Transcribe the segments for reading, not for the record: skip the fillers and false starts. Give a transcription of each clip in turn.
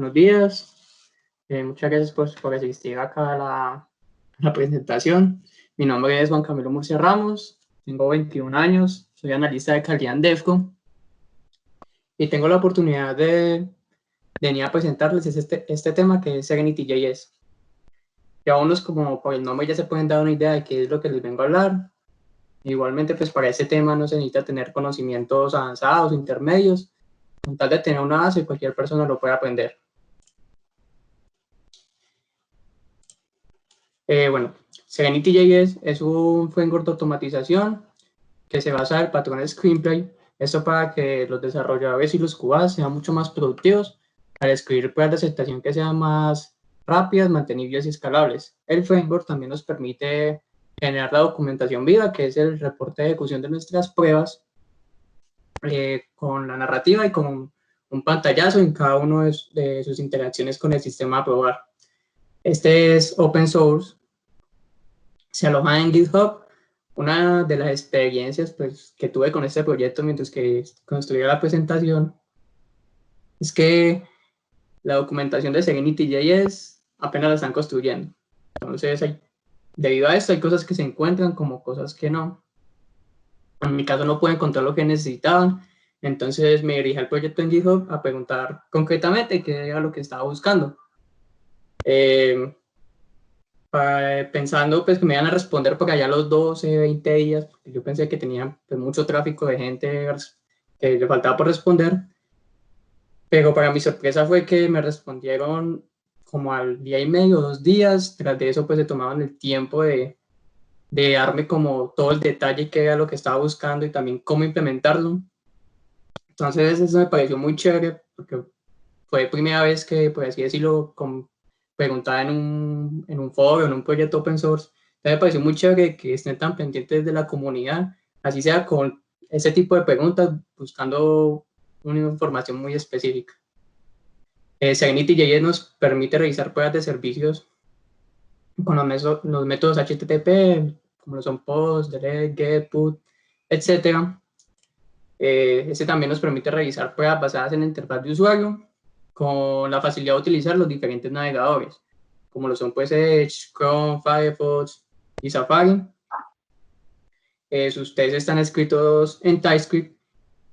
Buenos días. Muchas gracias por asistir acá a la presentación. Mi nombre es Juan Camilo Murcia Ramos, tengo 21 años, soy analista de calidad en DEFCO y tengo la oportunidad de venir a presentarles este tema que es Serenity.js. Ya unos como por el nombre ya se pueden dar una idea de qué es lo que les vengo a hablar. Igualmente, pues para este tema no se necesita tener conocimientos avanzados o intermedios, con tal de tener una base, cualquier persona lo puede aprender. Bueno, Serenity.js es un framework de automatización que se basa en el patrón Screenplay. Esto para que los desarrolladores y los QAs sean mucho más productivos al escribir pruebas de aceptación que sean más rápidas, mantenibles y escalables. El framework también nos permite generar la documentación viva, que es el reporte de ejecución de nuestras pruebas, con la narrativa y con un pantallazo en cada una de sus interacciones con el sistema a probar. Este es open source, se aloja en GitHub. Una de las experiencias pues, que tuve con este proyecto mientras que construía la presentación es que la documentación de Serenity.js apenas la están construyendo. Entonces, debido a esto, hay cosas que se encuentran como cosas que no. En mi caso no pude encontrar lo que necesitaban, entonces me dirigí al proyecto en GitHub a preguntar concretamente qué era lo que estaba buscando. Pensando pues que me iban a responder por allá los 12, 20 días, porque yo pensé que tenían pues, mucho tráfico de gente que le faltaba por responder, pero para mi sorpresa fue que me respondieron como al día y medio, 2 días. Tras de eso pues se tomaban el tiempo de darme como todo el detalle que era lo que estaba buscando y también cómo implementarlo. Entonces eso me pareció muy chévere porque fue la primera vez que, por así decirlo, preguntaba en un foro, en un proyecto open source. Entonces me pareció muy chévere que estén tan pendientes de la comunidad, así sea con ese tipo de preguntas, buscando una información muy específica. Serenity.js nos permite realizar pruebas de servicios con los métodos HTTP, como lo son POST, DELETE, GET, PUT, etc. Este también nos permite realizar pruebas basadas en la interfaz de usuario con la facilidad de utilizar los diferentes navegadores, como lo son pues Edge, Chrome, Firefox y Safari. Sus tests están escritos en TypeScript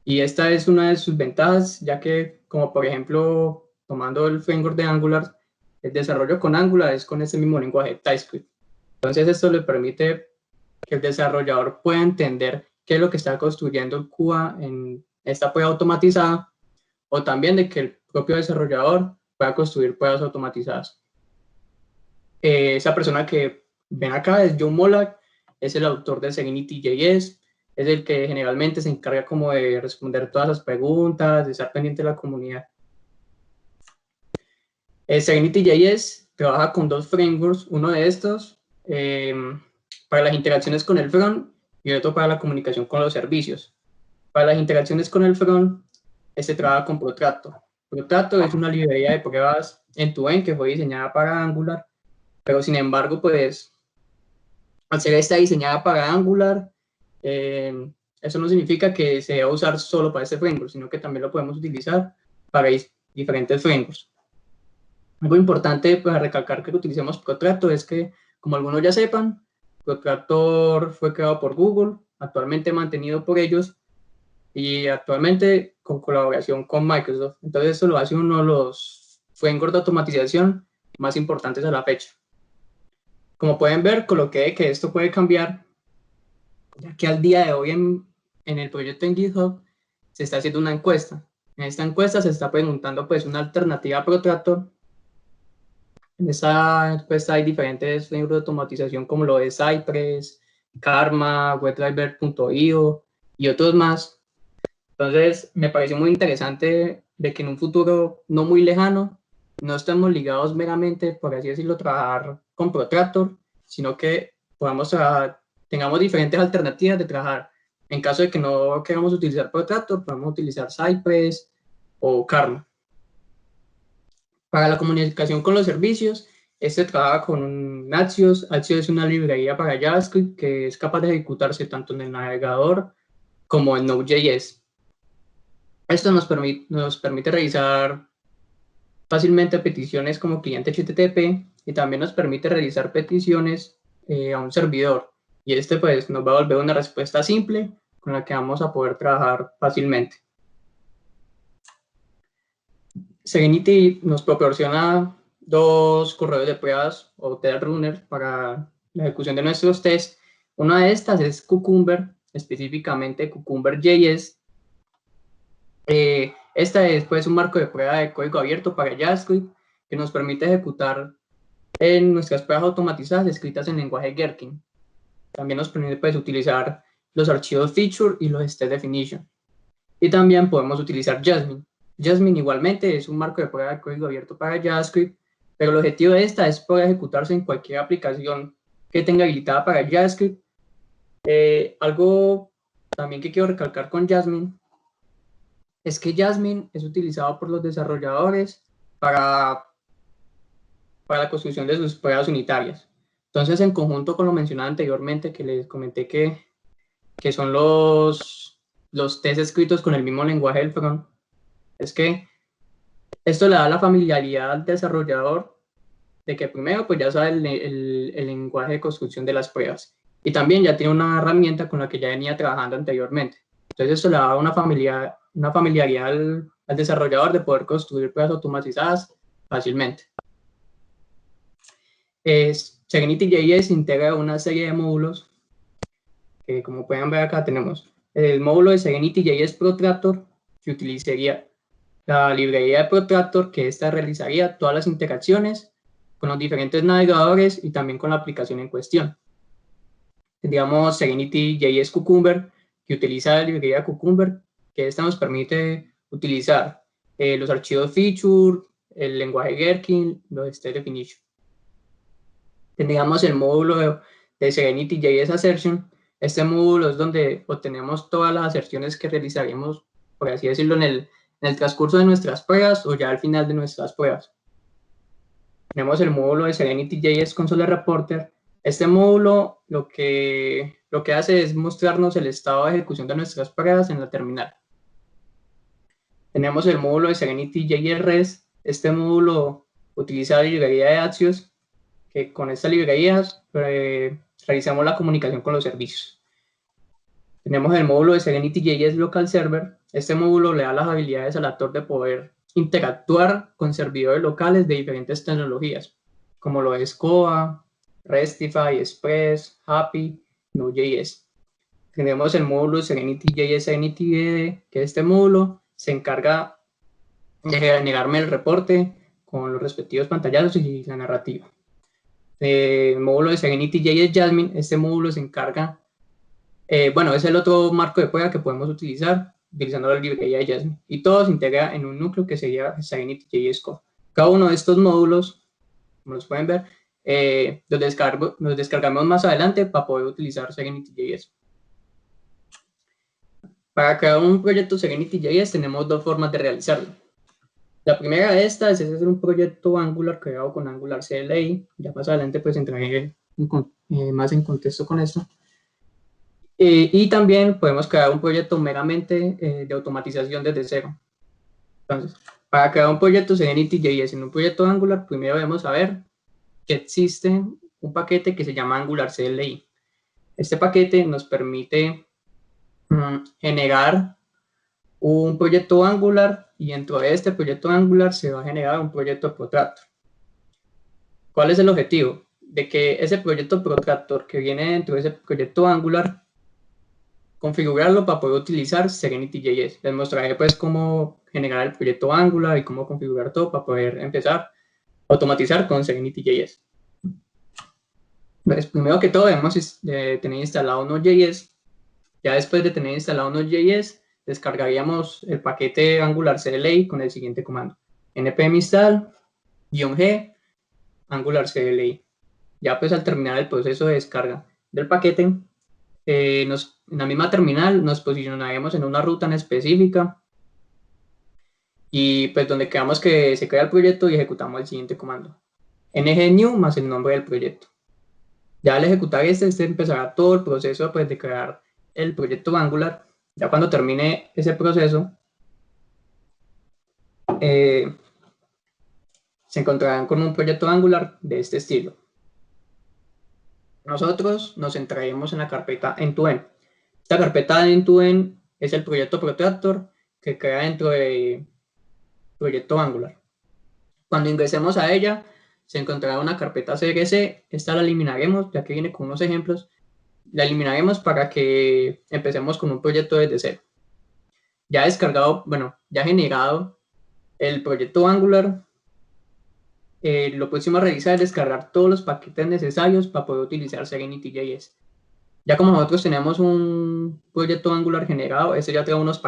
y esta es una de sus ventajas, ya que como por ejemplo tomando el framework de Angular, el desarrollo con Angular es con ese mismo lenguaje TypeScript. Entonces esto le permite que el desarrollador pueda entender qué es lo que está construyendo el QA en esta prueba automatizada, o también de que el propio desarrollador pueda construir pruebas automatizadas. Esa persona que ven acá es John Mollak, es el autor de Serenity.js, es el que generalmente se encarga como de responder todas las preguntas, de estar pendiente de la comunidad. Serenity.js trabaja con dos frameworks, uno de estos para las interacciones con el front y otro para la comunicación con los servicios. Para las interacciones con el front, este trabaja con Protractor. Protractor es una librería de pruebas end-to-end que fue diseñada para Angular, pero sin embargo, pues, al ser esta diseñada para Angular, eso no significa que se deba usar solo para este framework, sino que también lo podemos utilizar para diferentes frameworks. Algo importante para recalcar que utilicemos Protractor es que, como algunos ya sepan, Protractor fue creado por Google, actualmente mantenido por ellos, y actualmente con colaboración con Microsoft. Entonces esto lo hace uno de los frameworks de automatización más importantes a la fecha. Como pueden ver, coloqué que esto puede cambiar, ya que al día de hoy en el proyecto en GitHub se está haciendo una encuesta. En esta encuesta se está preguntando pues una alternativa a Protractor. En esta encuesta hay diferentes frameworks de automatización como lo es Cypress, Karma, WebDriver.io y otros más. Entonces, me pareció muy interesante de que en un futuro no muy lejano no estemos ligados meramente, por así decirlo, a trabajar con Protractor, sino que tengamos diferentes alternativas de trabajar. En caso de que no queramos utilizar Protractor, podemos utilizar Cypress o Karma. Para la comunicación con los servicios, este trabaja con un Axios. Axios es una librería para JavaScript que es capaz de ejecutarse tanto en el navegador como en Node.js. Esto nos permite realizar fácilmente peticiones como cliente HTTP y también nos permite realizar peticiones a un servidor. Y este pues nos va a volver una respuesta simple con la que vamos a poder trabajar fácilmente. Serenity nos proporciona dos correos de pruebas o test runners para la ejecución de nuestros tests. Una de estas es Cucumber, específicamente Cucumber.js. Esta es pues un marco de prueba de código abierto para JavaScript que nos permite ejecutar en nuestras pruebas automatizadas escritas en lenguaje Gherkin. También nos permite pues, utilizar los archivos feature y los state definition. Y también podemos utilizar Jasmine. Jasmine igualmente es un marco de prueba de código abierto para JavaScript, pero el objetivo de esta es poder ejecutarse en cualquier aplicación que tenga habilitada para JavaScript. Algo también que quiero recalcar con Jasmine es que Jasmine es utilizado por los desarrolladores para la construcción de sus pruebas unitarias. Entonces, en conjunto con lo mencionado anteriormente, que les comenté que son los tests escritos con el mismo lenguaje del front, es que esto le da la familiaridad al desarrollador de que primero pues ya sabe el lenguaje de construcción de las pruebas y también ya tiene una herramienta con la que ya venía trabajando anteriormente. Entonces esto le da una familiaridad al desarrollador de poder construir pruebas automatizadas fácilmente. Serenity.js integra una serie de módulos que, como pueden ver acá, tenemos el módulo de Serenity.js Protractor, que utilizaría la librería de Protractor, que esta realizaría todas las interacciones con los diferentes navegadores y también con la aplicación en cuestión. Tendríamos Serenity.js Cucumber, que utiliza la librería Cucumber, que esta nos permite utilizar los archivos feature, el lenguaje Gherkin, los state definition. Tendríamos el módulo de Serenity.js Assertion. Este módulo es donde obtenemos todas las aserciones que realizaríamos, por así decirlo, en el transcurso de nuestras pruebas o ya al final de nuestras pruebas. Tenemos el módulo de Serenity.js Console Reporter. Este módulo lo que hace es mostrarnos el estado de ejecución de nuestras pruebas en la terminal. Tenemos el módulo de Serenity.js REST. Este módulo utiliza la librería de Axios, que con estas librerías realizamos la comunicación con los servicios. Tenemos el módulo de Serenity.js Local Server. Este módulo le da las habilidades al actor de poder interactuar con servidores locales de diferentes tecnologías, como lo es Koa, Restify, Express, Happy, Node.js. Tenemos el módulo Serenity.js SenitiDB, que este módulo se encarga de generarme el reporte con los respectivos pantallazos y la narrativa. El módulo de Serenity.js Jasmine, este módulo se encarga, bueno, es el otro marco de prueba que podemos utilizar utilizando la librería de Jasmine, y todo se integra en un núcleo que sería Serenity.js Core. Cada uno de estos módulos, como los pueden ver, los descargamos más adelante para poder utilizar Serenity.js. Para crear un proyecto Serenity.js tenemos dos formas de realizarlo. La primera de estas es hacer un proyecto Angular creado con Angular CLI. Ya más adelante pues entraré más en contexto con esto. Y también podemos crear un proyecto meramente de automatización desde cero. Entonces, para crear un proyecto Serenity.js en un proyecto Angular, primero debemos saber que existe un paquete que se llama Angular CLI. Este paquete nos permite generar un proyecto Angular y dentro de este proyecto Angular se va a generar un proyecto Protractor. ¿Cuál es el objetivo? De que ese proyecto Protractor que viene dentro de ese proyecto Angular, configurarlo para poder utilizar Serenity.js. Les mostraré pues cómo generar el proyecto Angular y cómo configurar todo para poder empezar a automatizar con Serenity.js. Pues primero que todo debemos tener instalado Node.js. Ya después de tener instalado Node.js, descargaríamos el paquete Angular CLI con el siguiente comando: npm install-g Angular CLI. Ya pues al terminar el proceso de descarga del paquete, en la misma terminal nos posicionaremos en una ruta en específica y pues donde quedamos que se crea el proyecto y ejecutamos el siguiente comando: ngnew más el nombre del proyecto. Ya al ejecutar este empezará todo el proceso pues de crear el proyecto Angular. Ya cuando termine ese proceso, se encontrarán con un proyecto Angular de este estilo. Nosotros nos centraremos en la carpeta end-to-end. Esta carpeta de end-to-end es el proyecto Protractor que queda dentro del proyecto Angular. Cuando ingresemos a ella, se encontrará una carpeta CRC. Esta la eliminaremos, ya que viene con unos ejemplos. La eliminaremos para que empecemos con un proyecto desde cero. Ya descargado, ya generado el proyecto Angular, lo próximo a realizar es descargar todos los paquetes necesarios para poder utilizar Serenity.js. Ya como nosotros tenemos un proyecto Angular generado, este ya trae unos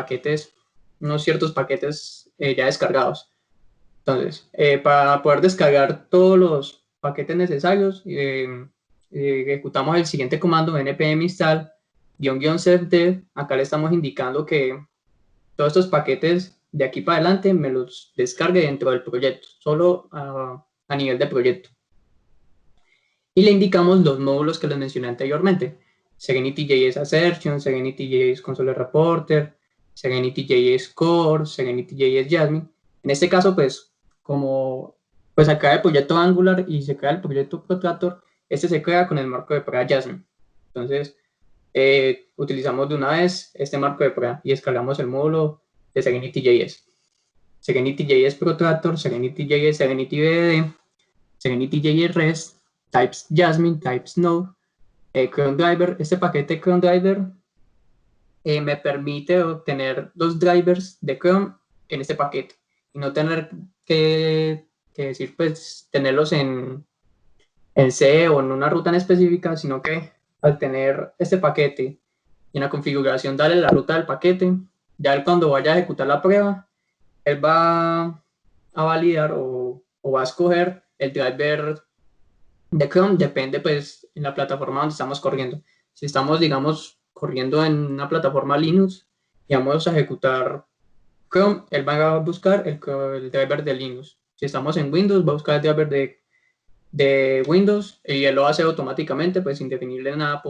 ciertos paquetes ya descargados. Entonces, para poder descargar todos los paquetes necesarios, ejecutamos el siguiente comando, npm install --cfdev. Acá le estamos indicando que todos estos paquetes de aquí para adelante me los descargue dentro del proyecto, solo a nivel de proyecto. Y le indicamos los módulos que les mencioné anteriormente: Serenity.js Assertion, Serenity.js Console Reporter, Serenity.js Core, Serenity.js Jasmine. En este caso, pues, como pues acá el proyecto Angular y se crea el proyecto Protractor, este se crea con el marco de prueba Jasmine. Entonces, utilizamos de una vez este marco de prueba y descargamos el módulo de Serenity.js. Serenity.js Protractor, Serenity.js, SerenityBDD, Serenity.js REST, types Jasmine, types Node, Chrome Driver. Este paquete Chrome Driver me permite obtener los drivers de Chrome en este paquete y no tener que decir, pues, tenerlos en C o en una ruta en específica, sino que al tener este paquete y en la configuración darle la ruta del paquete, ya él cuando vaya a ejecutar la prueba, él va a validar o va a escoger el driver de Chrome. Depende, pues, en la plataforma donde estamos corriendo. Si estamos, digamos, corriendo en una plataforma Linux y vamos a ejecutar Chrome, él va a buscar el driver de Linux. Si estamos en Windows, va a buscar el driver de Windows y él lo hace automáticamente, pues sin definirle nada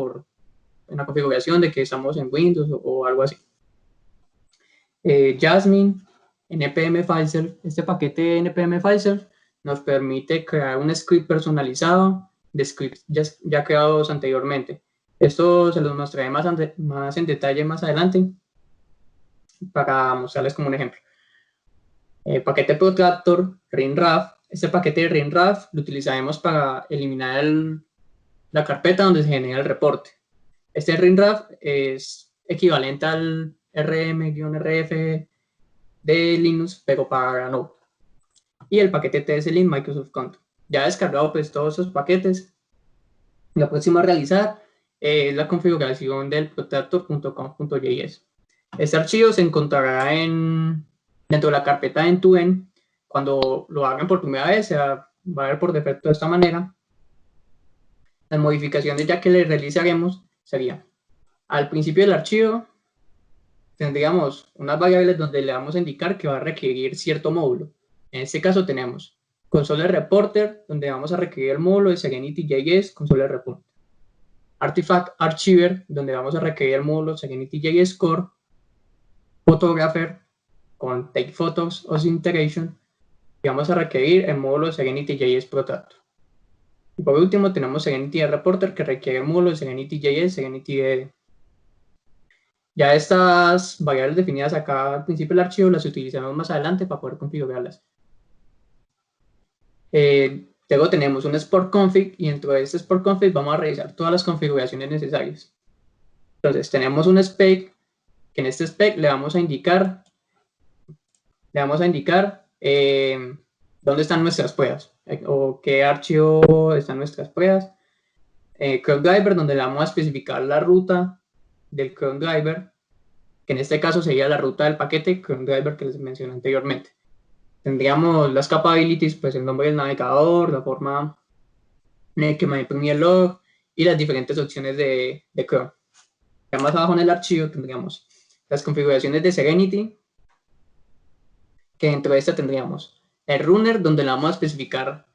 en la configuración de que estamos en Windows o algo así. Jasmine, npm fileself. Este paquete npm fileself nos permite crear un script personalizado de scripts ya creados anteriormente. Esto se los mostraré más en detalle más adelante para mostrarles como un ejemplo. Paquete Protractor, rinraf. Este paquete de rinraf lo utilizaremos para eliminar la carpeta donde se genera el reporte. Este rinraf es equivalente al rm-rf de Linux, pero para Node. Y el paquete TSLint Microsoft Control. Ya he descargado, pues, todos esos paquetes. Lo próximo a realizar es la configuración del protractor.com.js. Este archivo se encontrará dentro de la carpeta end-to-end. Cuando lo hagan por primera vez, va a ver por defecto de esta manera. Las modificaciones ya que le realizaremos sería: al principio del archivo tendríamos unas variables donde le vamos a indicar que va a requerir cierto módulo. En este caso tenemos Console Reporter, donde vamos a requerir el módulo de Serenity.js Console Reporter. Artifact Archiver, donde vamos a requerir el módulo Serenity.js Core. Photographer con Take Photos o Integration, y vamos a requerir el módulo Serenity.js Protractor. Y por último tenemos Serenity Reporter, que requiere el módulo de Serenity.js, SerenityBDD. Ya estas variables definidas acá al principio del archivo las utilizaremos más adelante para poder configurarlas. Luego tenemos un export config, y dentro de este export config vamos a realizar todas las configuraciones necesarias. Entonces tenemos un spec, que en este spec le vamos a indicar dónde están nuestras pruebas o qué archivo están nuestras pruebas. Chrome Driver, donde le vamos a especificar la ruta del Chrome Driver, que en este caso sería la ruta del paquete Chrome Driver que les mencioné anteriormente. Tendríamos las capabilities, pues el nombre del navegador, la forma en la que me imprimí el log y las diferentes opciones de Chrome. Ya más abajo en el archivo tendríamos las configuraciones de Serenity, que dentro de esta tendríamos el runner, donde le vamos a especificar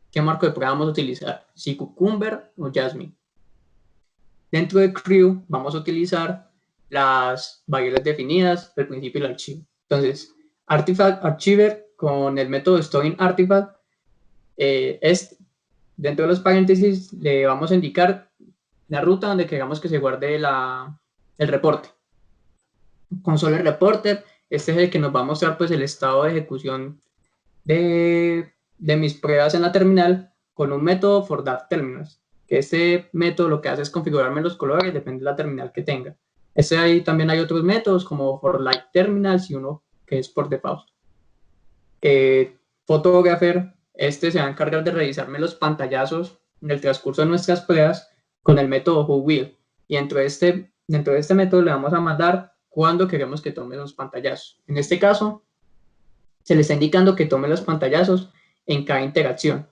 qué marco de prueba vamos a utilizar, si Cucumber o Jasmine. Dentro de crew vamos a utilizar las variables definidas del principio del archivo. Entonces, Artifact Archiver con el método StoringArtifact Dentro de los paréntesis le vamos a indicar la ruta donde queramos que se guarde el reporte. Console reporter, este es el que nos va a mostrar pues el estado de ejecución de mis pruebas en la terminal con un método for that terminals, que este método lo que hace es configurarme los colores, depende de la terminal que tenga. También hay otros métodos como for light terminals y uno que es por default. Photographer, este se va a encargar de revisarme los pantallazos en el transcurso de nuestras pruebas con el método whoWill, y dentro de este método le vamos a mandar cuándo queremos que tome los pantallazos. En este caso, se le está indicando que tome los pantallazos en cada interacción,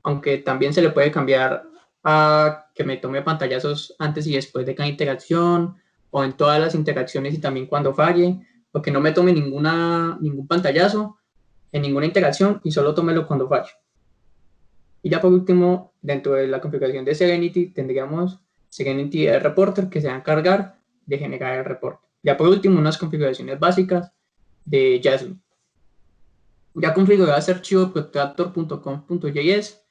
aunque también se le puede cambiar a que me tome pantallazos antes y después de cada interacción, o en todas las interacciones y también cuando falle, o que no me tome ningún pantallazo en ninguna interacción y solo tómelo cuando falle. Y ya por último, dentro de la configuración de Serenity, tendríamos Serenity Reporter, que se va a encargar de generar el reporte. Ya por último, unas configuraciones básicas de Jasmine. Ya configurado este archivo protractor.com.js,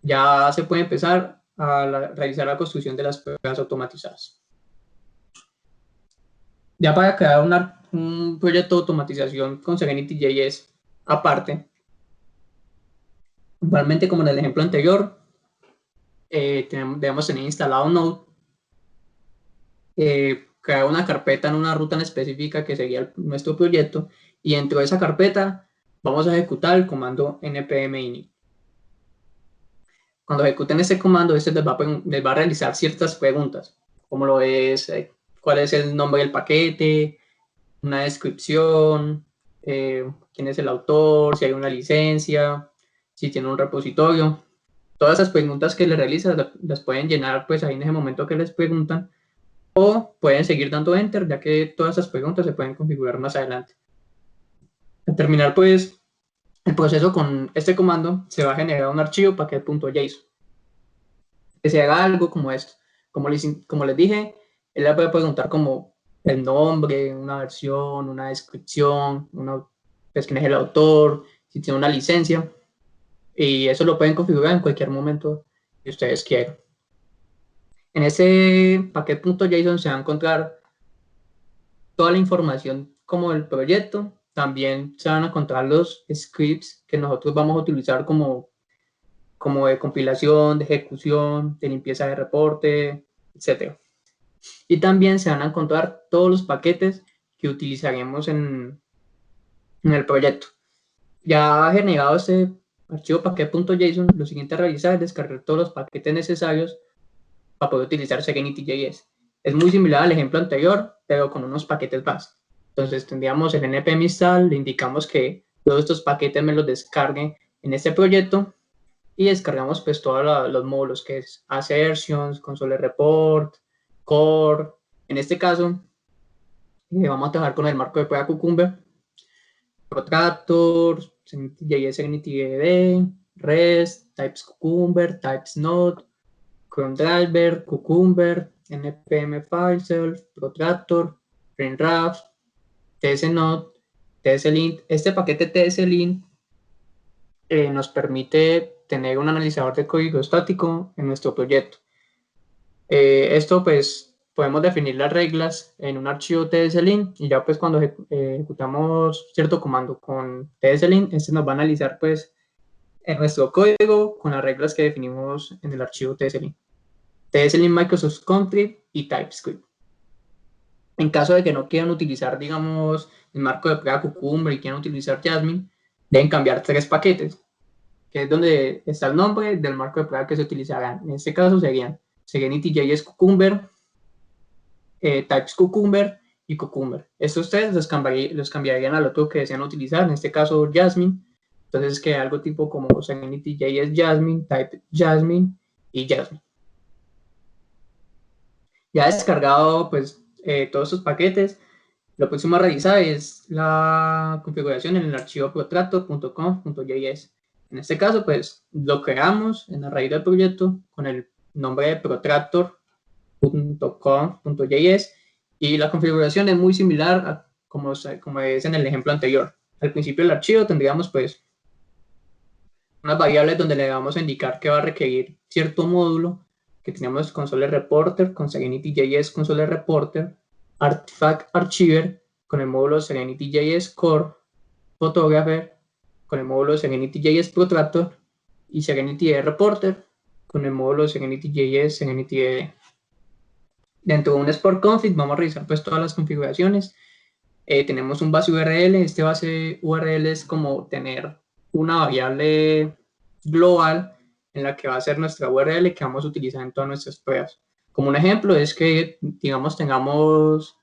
ya se puede empezar a realizar la construcción de las pruebas automatizadas. Ya para crear un proyecto de automatización con Serenity.js aparte, igualmente como en el ejemplo anterior, debemos tener instalado Node, crear una carpeta en una ruta en específica que sería nuestro proyecto, y dentro de esa carpeta vamos a ejecutar el comando npm init. Cuando ejecuten este comando, les va a realizar ciertas preguntas, como lo es cuál es el nombre del paquete, una descripción, quién es el autor, si hay una licencia, si tiene un repositorio. Todas esas preguntas que le realizan las pueden llenar pues ahí en ese momento que les preguntan, o pueden seguir dando enter, ya que todas esas preguntas se pueden configurar más adelante. Al terminar pues el proceso con este comando, se va a generar un archivo paquet.json que se haga algo como esto. Como les dije, él le puede preguntar como el nombre, una versión, una descripción, pues, quién es el autor, si tiene una licencia, y eso lo pueden configurar en cualquier momento que ustedes quieran. En ese paquet.json se va a encontrar toda la información como del proyecto. También se van a encontrar los scripts que nosotros vamos a utilizar como de compilación, de ejecución, de limpieza de reporte, etc. Y también se van a encontrar todos los paquetes que utilizaremos en el proyecto. Ya generado este archivo paquet.json, lo siguiente a realizar es descargar todos los paquetes necesarios para poder utilizar Serenity.js. Es muy similar al ejemplo anterior, pero con unos paquetes más. Entonces tendríamos el npm install, le indicamos que todos estos paquetes me los descargue en este proyecto, y descargamos pues todos los módulos que es assertions, console report, core. En este caso vamos a trabajar con el marco de prueba Cucumber, Protractor, JS SegnityDB, REST, Types Cucumber, Types Node, Chrome Driver, Cucumber, npm fileself, Protractor, FrameRAF, tsnode, tslint. Este paquete tslint nos permite tener un analizador de código estático en nuestro proyecto. Esto pues podemos definir las reglas en un archivo tslint, y ya pues cuando ejecutamos cierto comando con tslint, este nos va a analizar pues en nuestro código con las reglas que definimos en el archivo tslint. Tslint Microsoft Country y TypeScript. En caso de que no quieran utilizar, digamos, el marco de prueba Cucumber y quieran utilizar Jasmine, deben cambiar 3 paquetes, que es donde está el nombre del marco de prueba que se utilizará. En este caso serían Serenity.js Cucumber, Types Cucumber y Cucumber. Estos 3 los cambiarían al otro que desean utilizar, en este caso Jasmine. Entonces queda algo tipo como Serenity.js Jasmine, Type Jasmine y Jasmine. Ya descargado pues todos estos paquetes, lo próximo a realizar es la configuración en el archivo protractor.com.js. En este caso, pues lo creamos en la raíz del proyecto con el nombre de protractor.com.js, y la configuración es muy similar a como es en el ejemplo anterior. Al principio del archivo tendríamos pues unas variables donde le vamos a indicar que va a requerir cierto módulo, que tenemos console reporter, con Serenity.js console reporter, artifact archiver, con el módulo Serenity.js core, photographer, con el módulo Serenity.js protractor, y Serenity reporter, con el módulo Serenity.js Serenity. Dentro de un export config vamos a revisar pues todas las configuraciones. Tenemos un base URL. Este base URL es como tener una variable global en la que va a ser nuestra URL que vamos a utilizar en todas nuestras pruebas. Como un ejemplo es que, digamos, tengamos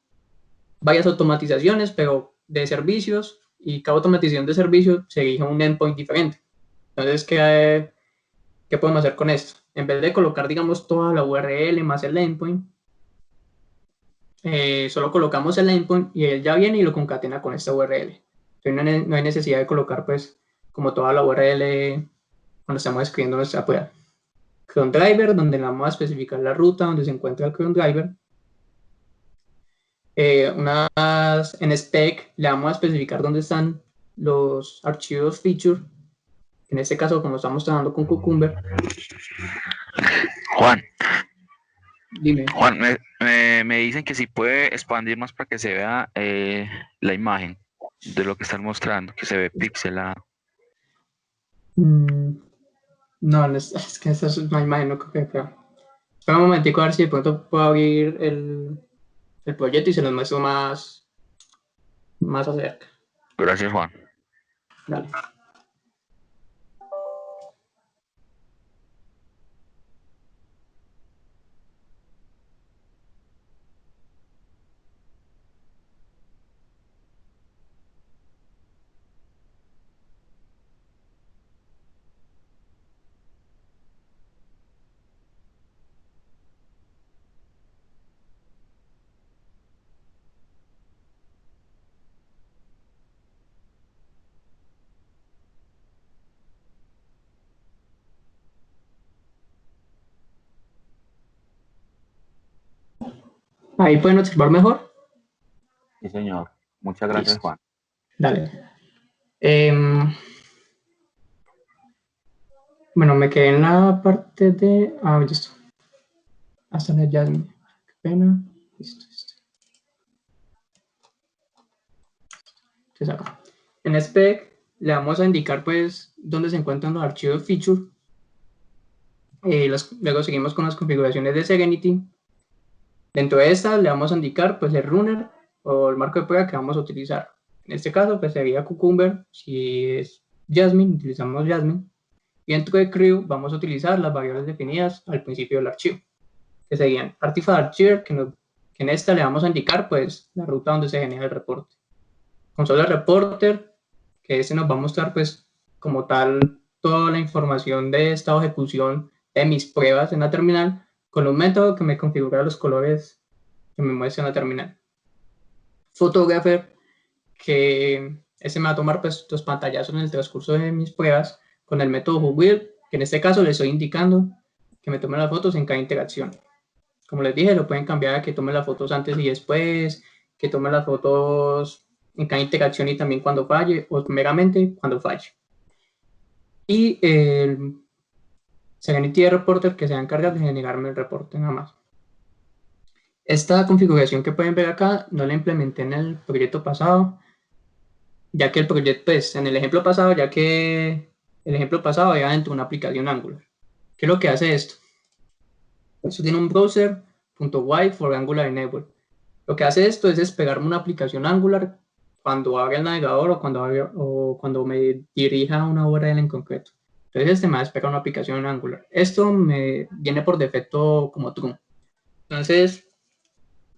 varias automatizaciones, pero de servicios, y cada automatización de servicio se elige un endpoint diferente. Entonces, ¿qué podemos hacer con esto? En vez de colocar, digamos, toda la URL más el endpoint, solo colocamos el endpoint y él ya viene y lo concatena con esta URL. Entonces no hay necesidad de colocar pues como toda la URL cuando estamos escribiendo nuestra prueba. Cron driver, donde le vamos a especificar la ruta donde se encuentra el cron driver. En spec le vamos a especificar dónde están los archivos feature. En este caso, como estamos trabajando con Cucumber. Juan, Dime. Juan, me dicen que si puede expandir más para que se vea la imagen de lo que están mostrando, que se ve pixelado. No, es que esa es una imagen, no creo que sea. Espera un momentico a ver si de pronto puedo abrir el proyecto y se los muestro más acerca. Gracias, Juan. Dale. Ahí pueden observar mejor. Sí, señor. Muchas gracias, Listo. Juan. Dale. Bueno, me quedé en la parte de... listo. Hasta la Jasmine. Qué pena. Listo. Entonces acá. En spec le vamos a indicar pues dónde se encuentran los archivos feature. Luego seguimos con las configuraciones de Serenity. Dentro de esta le vamos a indicar pues el runner o el marco de prueba que vamos a utilizar. En este caso pues sería Cucumber. Si es Jasmine, utilizamos Jasmine. Y dentro de crew vamos a utilizar las variables definidas al principio del archivo, que serían artifact archiver, que en esta le vamos a indicar pues la ruta donde se genera el reporte. Console reporter, que este nos va a mostrar pues como tal toda la información de estado de ejecución de mis pruebas en la terminal, con un método que me configura los colores que me muestra en la terminal. Photographer, que ese me va a tomar pues los pantallazos en el transcurso de mis pruebas con el método whoWill, que en este caso le estoy indicando que me tome las fotos en cada interacción. Como les dije, lo pueden cambiar a que tome las fotos antes y después, que tome las fotos en cada interacción y también cuando falle, o meramente cuando falle. Y el Serenity Reporter, que se va a encargar de generarme el reporte nada más. Esta configuración que pueden ver acá no la implementé en el proyecto pasado, ya que el proyecto, pues en el ejemplo pasado, ya que el ejemplo pasado era dentro de una aplicación Angular. ¿Qué es lo que hace esto? Esto tiene un browser.y for Angular Enable. Lo que hace esto es despegarme una aplicación Angular cuando abra el navegador o cuando me dirija a una URL en concreto. Entonces este me va a despegar una aplicación Angular. Esto me viene por defecto como true. Entonces,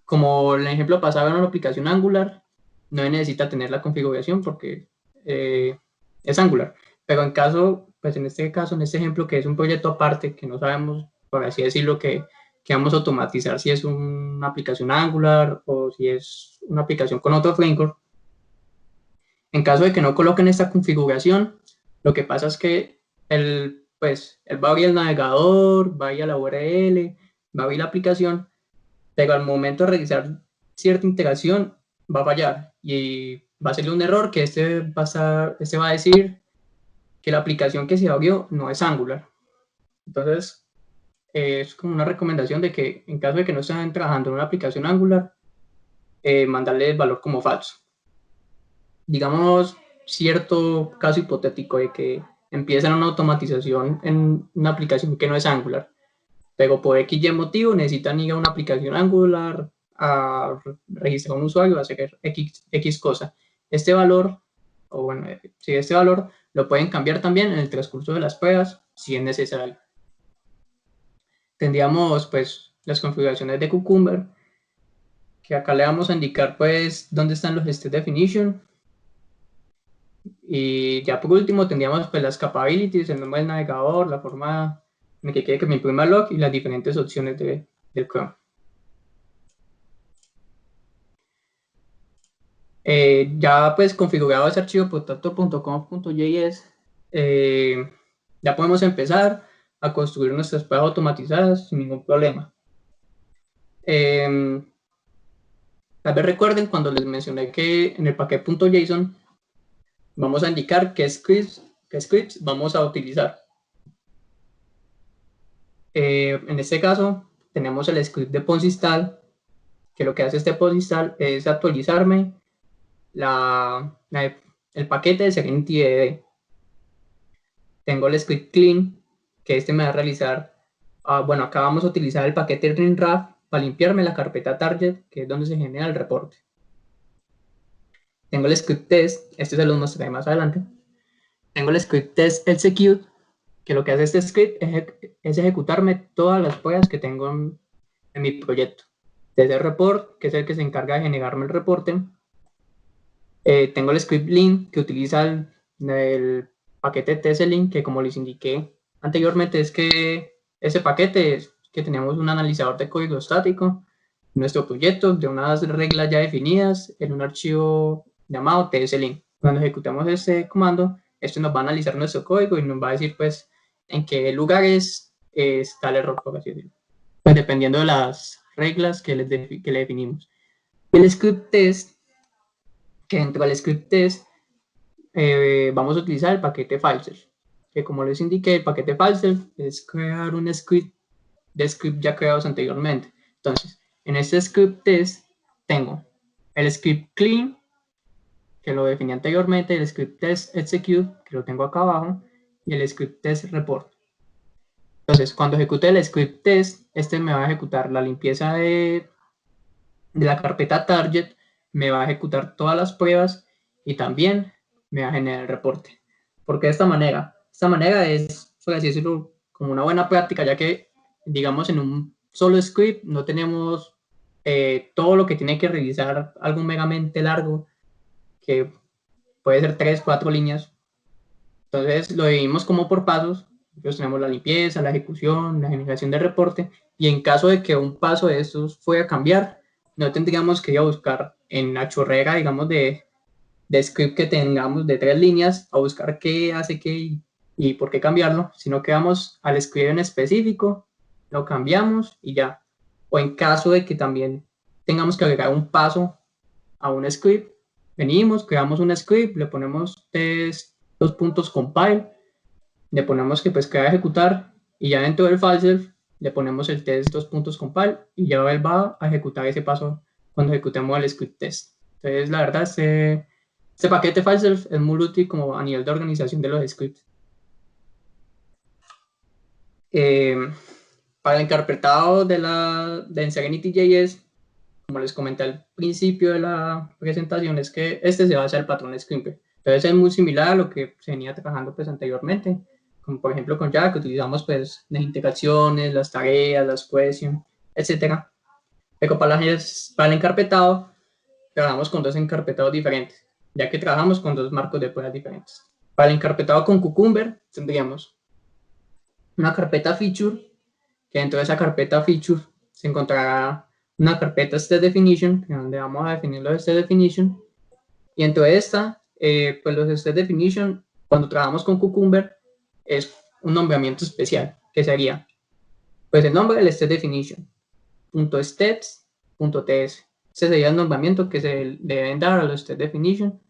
como el ejemplo pasado era una aplicación Angular, no necesita tener la configuración porque es Angular. Pero en caso, pues en este caso, en este ejemplo, que es un proyecto aparte, que no sabemos, por así decirlo, que vamos a automatizar si es una aplicación Angular o si es una aplicación con otro framework. En caso de que no coloquen esta configuración, lo que pasa es que él va a abrir el navegador, va a ir a la URL, va a abrir la aplicación, pero al momento de realizar cierta integración va a fallar y va a salir un error que este va a decir que la aplicación que se abrió no es Angular. Entonces, es como una recomendación de que en caso de que no estén trabajando en una aplicación Angular, mandarle el valor como falso. Digamos, cierto caso hipotético de que empiezan una automatización en una aplicación que no es Angular, pero por X y motivo necesitan ir a una aplicación Angular a registrar un usuario, a hacer X cosa. Este valor, o bueno, si este valor lo pueden cambiar también en el transcurso de las pruebas si es necesario. Tendríamos pues las configuraciones de Cucumber, que acá le vamos a indicar pues dónde están los state definition. Y ya por último tendríamos pues las capabilities, el nombre del navegador, la forma en que quiere que me imprima el log y las diferentes opciones del Chrome. Ya pues configurado ese archivo potato.conf.js, ya podemos empezar a construir nuestras pruebas automatizadas sin ningún problema. Tal vez recuerden cuando les mencioné que en el paquete.json vamos a indicar qué scripts vamos a utilizar. En este caso tenemos el script de PostInstall, que lo que hace este PostInstall es actualizarme el paquete de Serenity DB. Tengo el script clean, que este me va a realizar, bueno, acá vamos a utilizar el paquete rinraf para limpiarme la carpeta target, que es donde se genera el reporte. Tengo el script test, este se los mostraré más adelante. Tengo el script test execute, que lo que hace este script es ejecutarme todas las pruebas que tengo en mi proyecto. Desde el report, que es el que se encarga de generarme el reporte. Tengo el script link, que utiliza el paquete tselink, que como les indiqué anteriormente, es que ese paquete es que tenemos un analizador de código estático en nuestro proyecto de unas reglas ya definidas en un archivo llamado tselink. Cuando ejecutamos este comando, esto nos va a analizar nuestro código y nos va a decir pues en qué lugares está el error, por así decirlo, pues dependiendo de las reglas que le definimos. El script test, que dentro del script test vamos a utilizar el paquete fileself, que como les indiqué, el paquete fileself es crear un script de script ya creados anteriormente. Entonces, en este script test tengo el script clean, que lo definí anteriormente, el script test execute, que lo tengo acá abajo, y el script test report. Entonces, cuando ejecute el script test, este me va a ejecutar la limpieza de la carpeta target, me va a ejecutar todas las pruebas y también me va a generar el reporte. Porque de esta manera es, por así decirlo, como una buena práctica, ya que, digamos, en un solo script no tenemos todo lo que tiene que revisar algo megamente largo, que puede ser 3, 4 líneas. Entonces lo dividimos como por pasos. Entonces tenemos la limpieza, la ejecución, la generación de reporte, y en caso de que un paso de estos fuera a cambiar, no tendríamos que ir a buscar en la chorrera, digamos, de script que tengamos de 3 líneas, a buscar qué hace qué y por qué cambiarlo, sino que vamos al script en específico, lo cambiamos y ya. O en caso de que también tengamos que agregar un paso a un script, venimos, creamos un script, le ponemos test 2.compile, le ponemos que pues queda ejecutar y ya dentro del fileself le ponemos el test 2.compile y ya él va a ejecutar ese paso cuando ejecutemos el script test. Entonces, la verdad, este paquete fileself es muy útil como a nivel de organización de los scripts. Para el interpretado de Serenity.js, como les comenté al principio de la presentación, es que este se basa en el patrón Scrimper. Entonces es muy similar a lo que se venía trabajando pues anteriormente, como por ejemplo con Java, que utilizamos pues las integraciones, las tareas, las questions, etc. Pero para el encarpetado, trabajamos con dos encarpetados diferentes, ya que trabajamos con dos marcos de pruebas diferentes. Para el encarpetado con Cucumber, tendríamos una carpeta feature, que dentro de esa carpeta feature se encontrará una carpeta state definition, donde vamos a definir los state definition, y dentro de esta, pues los state definition, cuando trabajamos con Cucumber, es un nombramiento especial, que sería, pues el nombre del state definition, .stats.ts. Ese sería el nombramiento que se deben dar a los state definition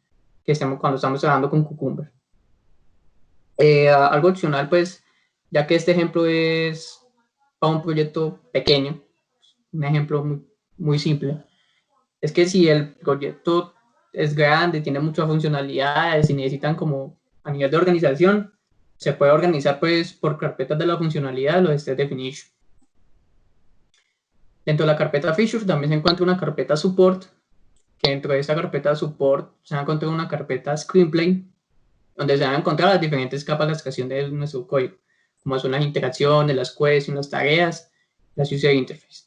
que estemos, cuando estamos trabajando con Cucumber. Algo opcional, pues, ya que este ejemplo es para un proyecto pequeño, un ejemplo muy simple, es que si el proyecto es grande, tiene muchas funcionalidades y necesitan como a nivel de organización, se puede organizar pues por carpetas de la funcionalidad, los state definition. Dentro de la carpeta features también se encuentra una carpeta support, que dentro de esta carpeta support se va a encontrar una carpeta screenplay, donde se van a encontrar las diferentes capas de abstracción de nuestro código, como son las interacciones, las questions, las tareas, las user interface.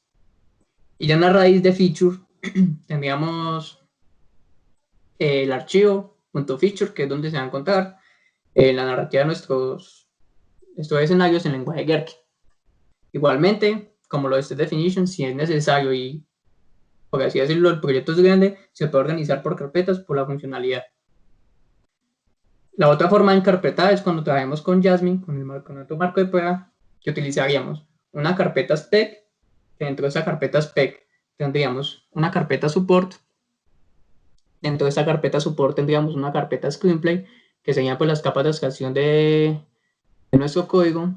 Y ya en la raíz de feature tendríamos el archivo .feature, que es donde se va a encontrar la narrativa de nuestros escenarios en lenguaje Gherkin. Igualmente, como lo de state definition, si es necesario y por así decirlo, el proyecto es grande, se puede organizar por carpetas por la funcionalidad. La otra forma de encarpetar es cuando trabajemos con Jasmine, con otro marco de prueba, que utilizaríamos una carpeta spec, que dentro de esa carpeta spec tendríamos una carpeta support, dentro de esa carpeta support tendríamos una carpeta screenplay, que serían pues las capas de abstracción de nuestro código.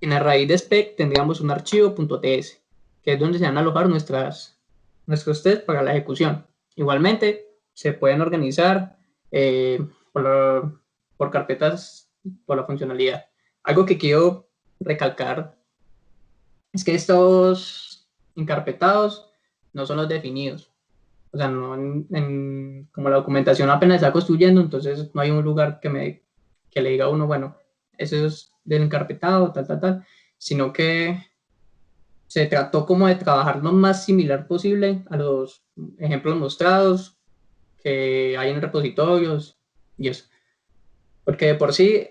En la raíz de spec tendríamos un archivo .ts, que es donde se van a alojar nuestros tests para la ejecución. Igualmente, se pueden organizar por carpetas por la funcionalidad. Algo que quiero recalcar es que estos encarpetados no son los definidos. O sea, no como la documentación apenas está construyendo, entonces no hay un lugar que le diga a uno, bueno, eso es del encarpetado, tal, sino que se trató como de trabajar lo más similar posible a los ejemplos mostrados que hay en repositorios y eso. Porque de por sí,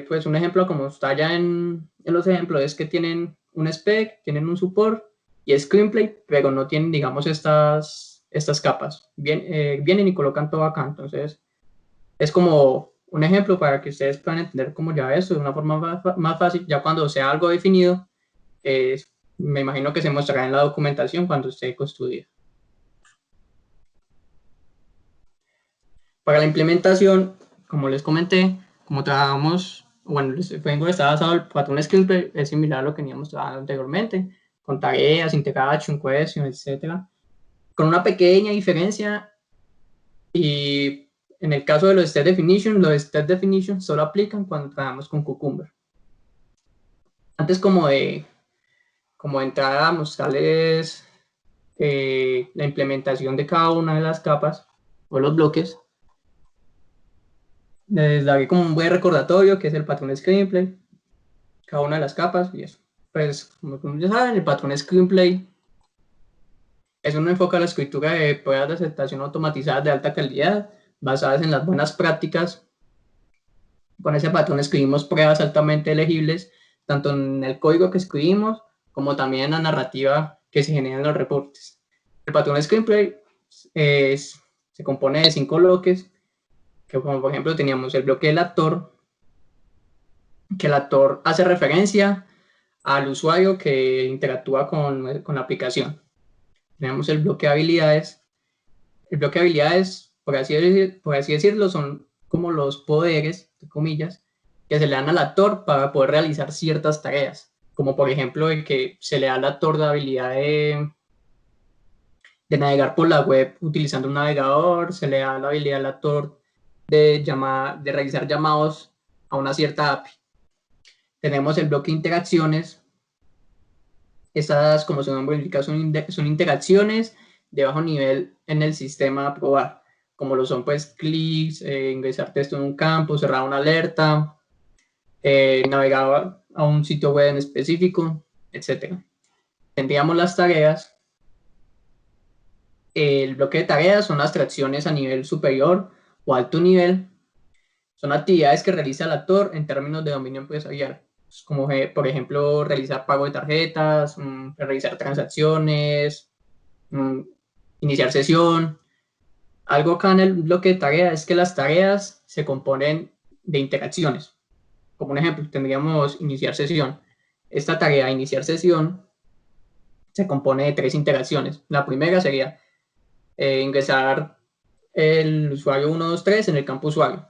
pues un ejemplo como está ya en los ejemplos es que tienen un spec, tienen un support y screenplay, pero no tienen, digamos, estas capas. Vienen y colocan todo acá. Entonces, es como un ejemplo para que ustedes puedan entender cómo ya eso de una forma más fácil. Ya cuando sea algo definido, me imagino que se mostrará en la documentación cuando esté construida. Para la implementación, como les comenté, como trabajamos, bueno, el framework está basado en el patrón Screenplay, es similar a lo que teníamos trabajado anteriormente, con tareas, integration, question, etc. Con una pequeña diferencia, y en el caso de los state definition solo aplican cuando trabajamos con Cucumber. Antes como de entrar a mostrarles la implementación de cada una de las capas o los bloques, les daré como un buen recordatorio que es el patrón Screenplay, cada una de las capas y eso. Pues, como ya saben, el patrón Screenplay es un enfoque a la escritura de pruebas de aceptación automatizadas de alta calidad, basadas en las buenas prácticas. Con ese patrón escribimos pruebas altamente legibles, tanto en el código que escribimos, como también en la narrativa que se genera en los reportes. El patrón Screenplay se compone de 5 bloques, que como por ejemplo teníamos el bloque del actor, que el actor hace referencia al usuario que interactúa con la aplicación. Tenemos el bloque de habilidades. El bloque de habilidades, por así decirlo, son como los poderes, entre comillas, que se le dan al actor para poder realizar ciertas tareas, como por ejemplo el que se le da al actor la habilidad de navegar por la web utilizando un navegador, se le da la habilidad al actor de realizar llamados a una cierta API. Tenemos el bloque de interacciones. Estas, como su nombre indica, son interacciones de bajo nivel en el sistema a probar, como lo son pues clics, ingresar texto en un campo, cerrar una alerta, navegar a un sitio web en específico, etc. Tendríamos las tareas. El bloque de tareas son abstracciones a nivel superior o alto nivel. Son actividades que realiza el actor en términos de dominio empresarial, como por ejemplo realizar pago de tarjetas, realizar transacciones, iniciar sesión. Algo acá en el bloque de tareas es que las tareas se componen de interacciones. Como un ejemplo, tendríamos iniciar sesión. Esta tarea, iniciar sesión, se compone de 3 interacciones. La primera sería ingresar el usuario 123 en el campo usuario.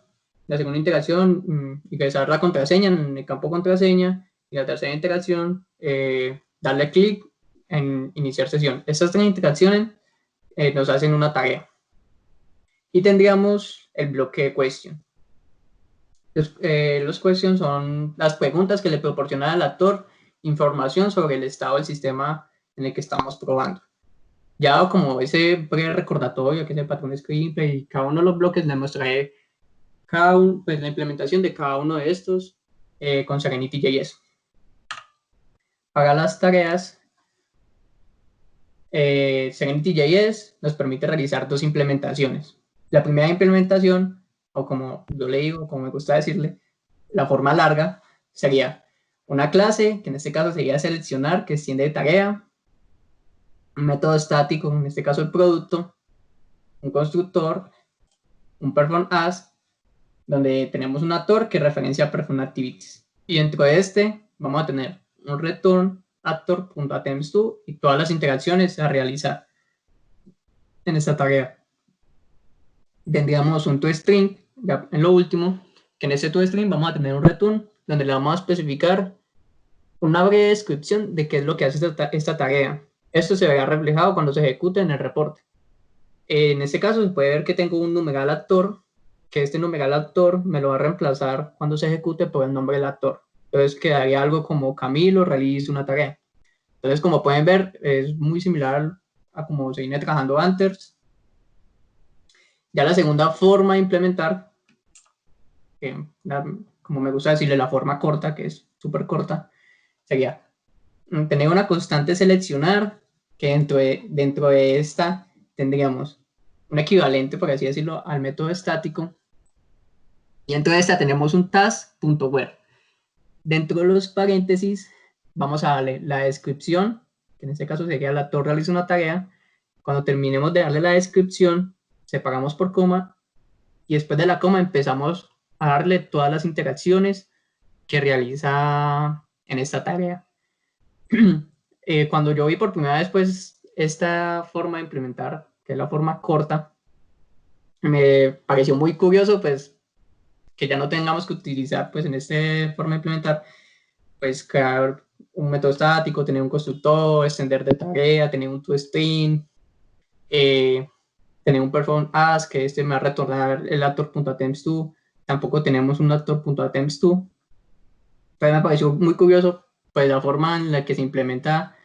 la segunda integración, ingresar la contraseña en el campo contraseña, y la tercera integración, darle clic en iniciar sesión. Estas tres integraciones nos hacen una tarea. Y tendríamos el bloque de question. Los questions son las preguntas que le proporcionan al actor información sobre el estado del sistema en el que estamos probando. Ya como ese breve recordatorio, que es el patrón script, y cada uno de los bloques le mostraré pues, la implementación de cada uno de estos con Serenity.js. Para las tareas, Serenity.js nos permite realizar dos implementaciones. La primera implementación, o como yo le digo, como me gusta decirle, la forma larga, sería una clase, que en este caso sería seleccionar, que extiende de tarea, un método estático, en este caso el producto, un constructor, un perform as, donde tenemos un actor que referencia perform activities. Y dentro de este vamos a tener un return actor.attempts2 y todas las interacciones a realizar en esta tarea. Tendríamos un toString, ya en lo último, que en ese toString vamos a tener un return donde le vamos a especificar una breve descripción de qué es lo que hace esta tarea. Esto se verá reflejado cuando se ejecute en el reporte. En este caso se puede ver que tengo un numeral actor, que este numeral actor me lo va a reemplazar cuando se ejecute por el nombre del actor. Entonces quedaría algo como Camilo realiza una tarea. Entonces, como pueden ver, es muy similar a como se viene trabajando antes. Ya la segunda forma de implementar, como me gusta decirle, la forma corta, que es súper corta, sería tener una constante seleccionar, que dentro de esta tendríamos un equivalente, por así decirlo, al método estático. Y dentro de esta tenemos un task.where. Dentro de los paréntesis vamos a darle la descripción, que en este caso sería el actor realiza una tarea. Cuando terminemos de darle la descripción, separamos por coma y después de la coma empezamos a darle todas las interacciones que realiza en esta tarea. Cuando yo vi por primera vez pues esta forma de implementar, que es la forma corta, me pareció muy curioso pues que ya no tengamos que utilizar pues en esta forma de implementar pues crear un método estático, tener un constructor, extender de tarea, tener un toString, tener un perform as, que este me va a retornar el actor.attempts2. Tampoco tenemos un actor.attempts2. Pero me pareció muy curioso pues la forma en la que se implementa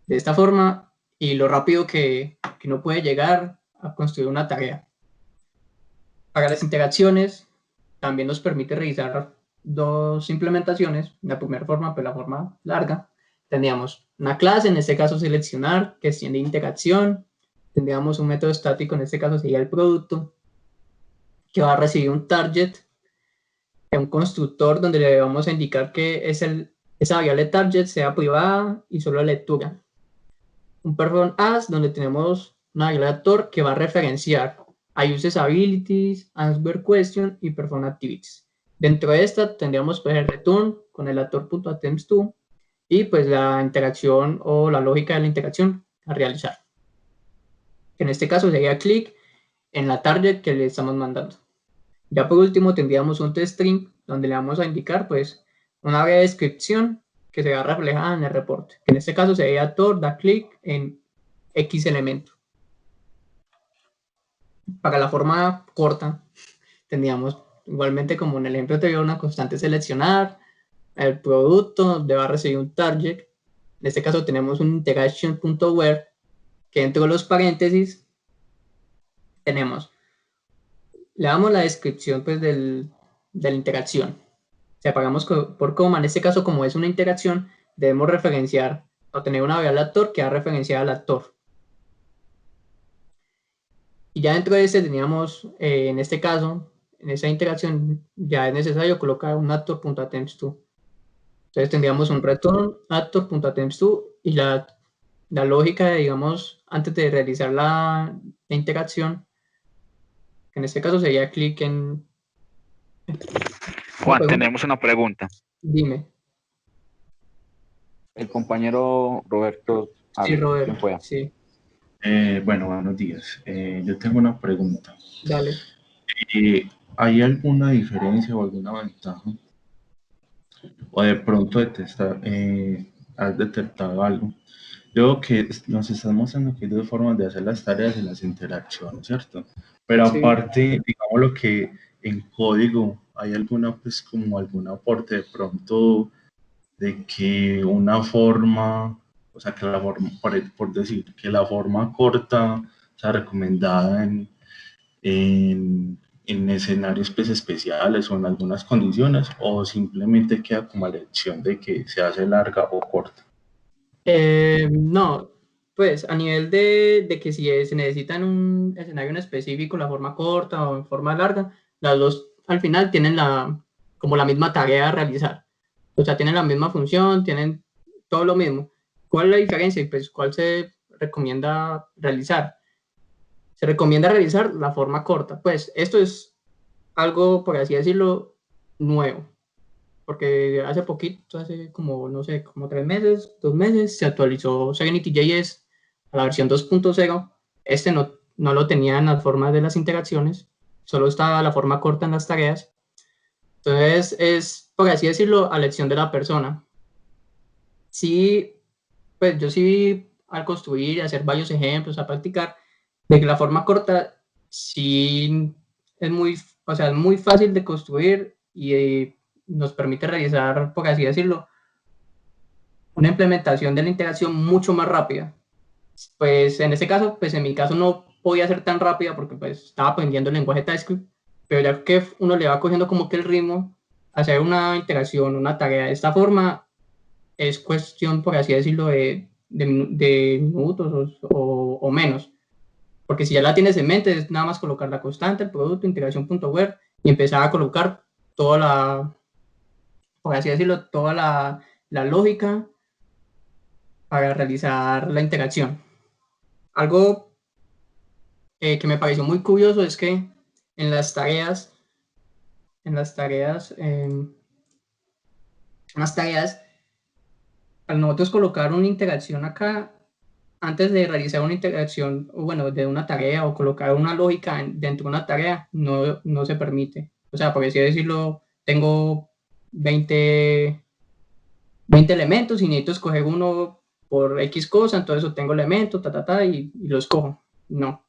de esta forma y lo rápido que uno puede llegar a construir una tarea. Para las interacciones también nos permite realizar dos implementaciones. La primera forma, pues la forma larga, tendríamos una clase, en este caso seleccionar, que extiende interacción. Tendríamos un método estático, en este caso sería el producto, que va a recibir un target, un constructor donde le vamos a indicar que esa variable target sea privada y solo lectura. Un perform as, donde tenemos una variable actor que va a referenciar a uses abilities, answer question y perform activities. Dentro de esta tendríamos pues el return con el actor.attempts2 y pues la interacción o la lógica de la interacción a realizar. En este caso sería clic en la target que le estamos mandando. Ya por último tendríamos un toString donde le vamos a indicar pues una breve descripción que se va reflejada en el reporte. En este caso sería actor da clic en X elemento. Para la forma corta tendríamos igualmente como en el ejemplo anterior una constante seleccionar, el producto donde va a recibir un target. En este caso tenemos un integration.where que dentro de los paréntesis tenemos, le damos la descripción pues de la interacción. Separamos por coma, en este caso como es una interacción, debemos referenciar o tener una variable actor que va a referenciar al actor. Y ya dentro de este teníamos, en este caso, en esa interacción, ya es necesario colocar un actor.attempts2. Entonces tendríamos un return actor.attempts2 y la lógica, digamos, antes de realizar la interacción, que en este caso sería clic en... Juan, tenemos una pregunta. Dime. El compañero Roberto. Sí, Roberto. Sí. Bueno, buenos días. Yo tengo una pregunta. Dale. ¿hay alguna diferencia o alguna ventaja? O de pronto has detectado algo. Yo que nos estás mostrando que hay dos formas de hacer las tareas y las interacciones, ¿cierto? Pero Sí. aparte, digamos lo que en código hay alguna, pues como algún aporte de pronto de que una forma, o sea, que la forma, por decir, que la forma corta, o sea, recomendada en escenarios pues, especiales o en algunas condiciones, o simplemente queda como a elección de que se hace larga o corta. No, pues a nivel de que si se necesita en un escenario en específico, la forma corta o en forma larga, las dos al final tienen como la misma tarea a realizar. O sea, tienen la misma función, tienen todo lo mismo. ¿Cuál es la diferencia? Y pues, ¿cuál se recomienda realizar? Se recomienda realizar la forma corta. Pues esto es algo, por así decirlo, nuevo, porque hace poquito, hace como, no sé, como 3 meses, 2 meses, se actualizó Serenity.js a la versión 2.0. No lo tenía en las formas de las interacciones, solo estaba la forma corta en las tareas. Entonces es, por así decirlo, a elección de la persona. Sí, pues yo sí, al construir y hacer varios ejemplos, a practicar, de que la forma corta sí es muy, o sea, es muy fácil de construir y nos permite realizar, por así decirlo, una implementación de la integración mucho más rápida. Pues en este caso, pues en mi caso no podía ser tan rápida porque pues estaba aprendiendo el lenguaje TypeScript, pero ya que uno le va cogiendo como que el ritmo, hacer una integración, una tarea de esta forma, es cuestión, por así decirlo, de minutos o menos. Porque si ya la tienes en mente, es nada más colocar la constante, el producto, integración.where y empezar a colocar toda la, por así decirlo, toda la lógica para realizar la interacción. Algo que me pareció muy curioso es que en las tareas, en las tareas, en las tareas, al nosotros colocar una interacción acá, antes de realizar una interacción, o bueno, de una tarea o colocar una lógica dentro de una tarea, no se permite. O sea, por así decirlo, tengo 20, 20 elementos y necesito escoger uno por X cosa, entonces obtengo elementos, y lo escojo. No,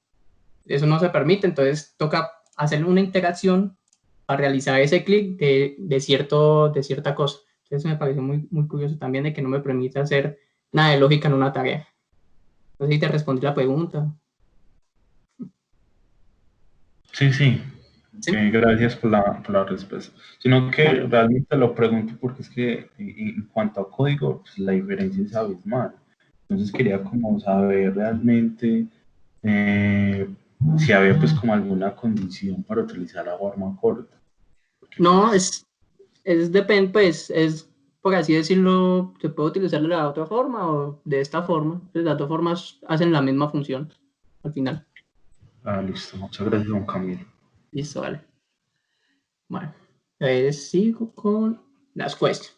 eso no se permite, entonces toca hacer una integración para realizar ese clic de cierta cosa. Entonces me pareció muy, muy curioso también de que no me permite hacer nada de lógica en una tarea. No sé si te respondí la pregunta. Sí, sí, ¿Sí? gracias por la respuesta. Sino que Vale. realmente lo pregunto porque es que en cuanto a código, pues, la diferencia es abismal. Entonces quería como saber realmente eh, si había pues como alguna condición para utilizar la forma corta. Porque No, pues depende, pues, es, por así decirlo, se puede utilizar de la otra forma o de esta forma. Pues las dos formas hacen la misma función al final. listo, muchas gracias, don Camilo. Listo, vale. Bueno, sigo con las questions.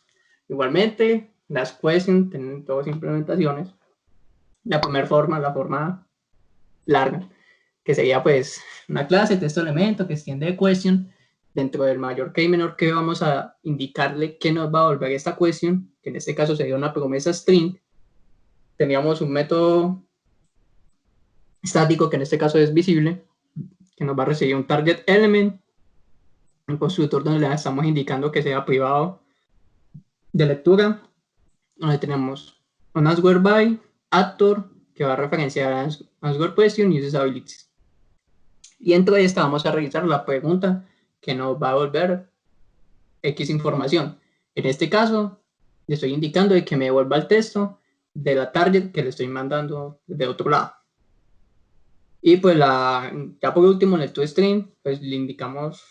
Igualmente, las questions tienen todas implementaciones. La primera forma, la forma larga, que sería pues una clase, texto elemento que extiende de question. Dentro del mayor que y menor que vamos a indicarle que nos va a volver esta question, que en este caso sería una promesa string. Teníamos un método estático que en este caso es visible, que nos va a recibir un target element, un constructor donde le estamos indicando que sea privado de lectura, donde tenemos un answer by, actor, que va a referenciar a answer question y uses abilities. Y dentro de esta vamos a realizar la pregunta que nos va a volver X información. En este caso, le estoy indicando de que me devuelva el texto de la target que le estoy mandando de otro lado. Y pues ya por último en el toString, pues le indicamos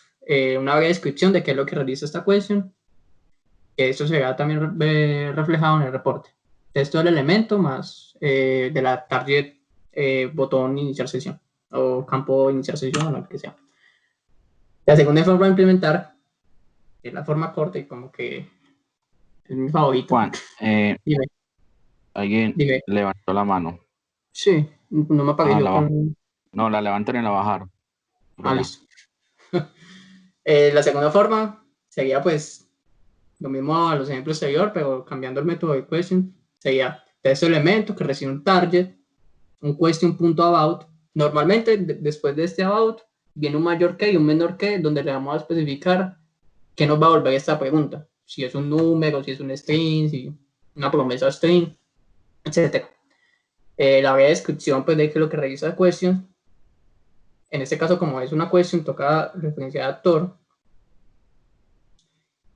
una breve descripción de qué es lo que realiza esta question, que esto se verá también reflejado en el reporte. Texto del elemento más de la target botón iniciar sesión o campo iniciar sesión o lo que sea. La segunda forma de implementar es la forma corta y como que es mi favorito. Juan, Dime, alguien dime. levantó la mano. Sí, no me apagué Ah, yo con... no, la levantaron y la bajaron. Por allá. Listo. La segunda forma sería pues lo mismo a los ejemplos anterior, pero cambiando el método de question, sería texto elemento que recibe un target, un question.about. Normalmente después de este about viene un mayor que y un menor que, donde le vamos a especificar qué nos va a volver esta pregunta. Si es un número, si es un string, si una promesa string, etc. La breve descripción pues, de que lo que revisa la question. En este caso, como es una question, toca referenciar a actor.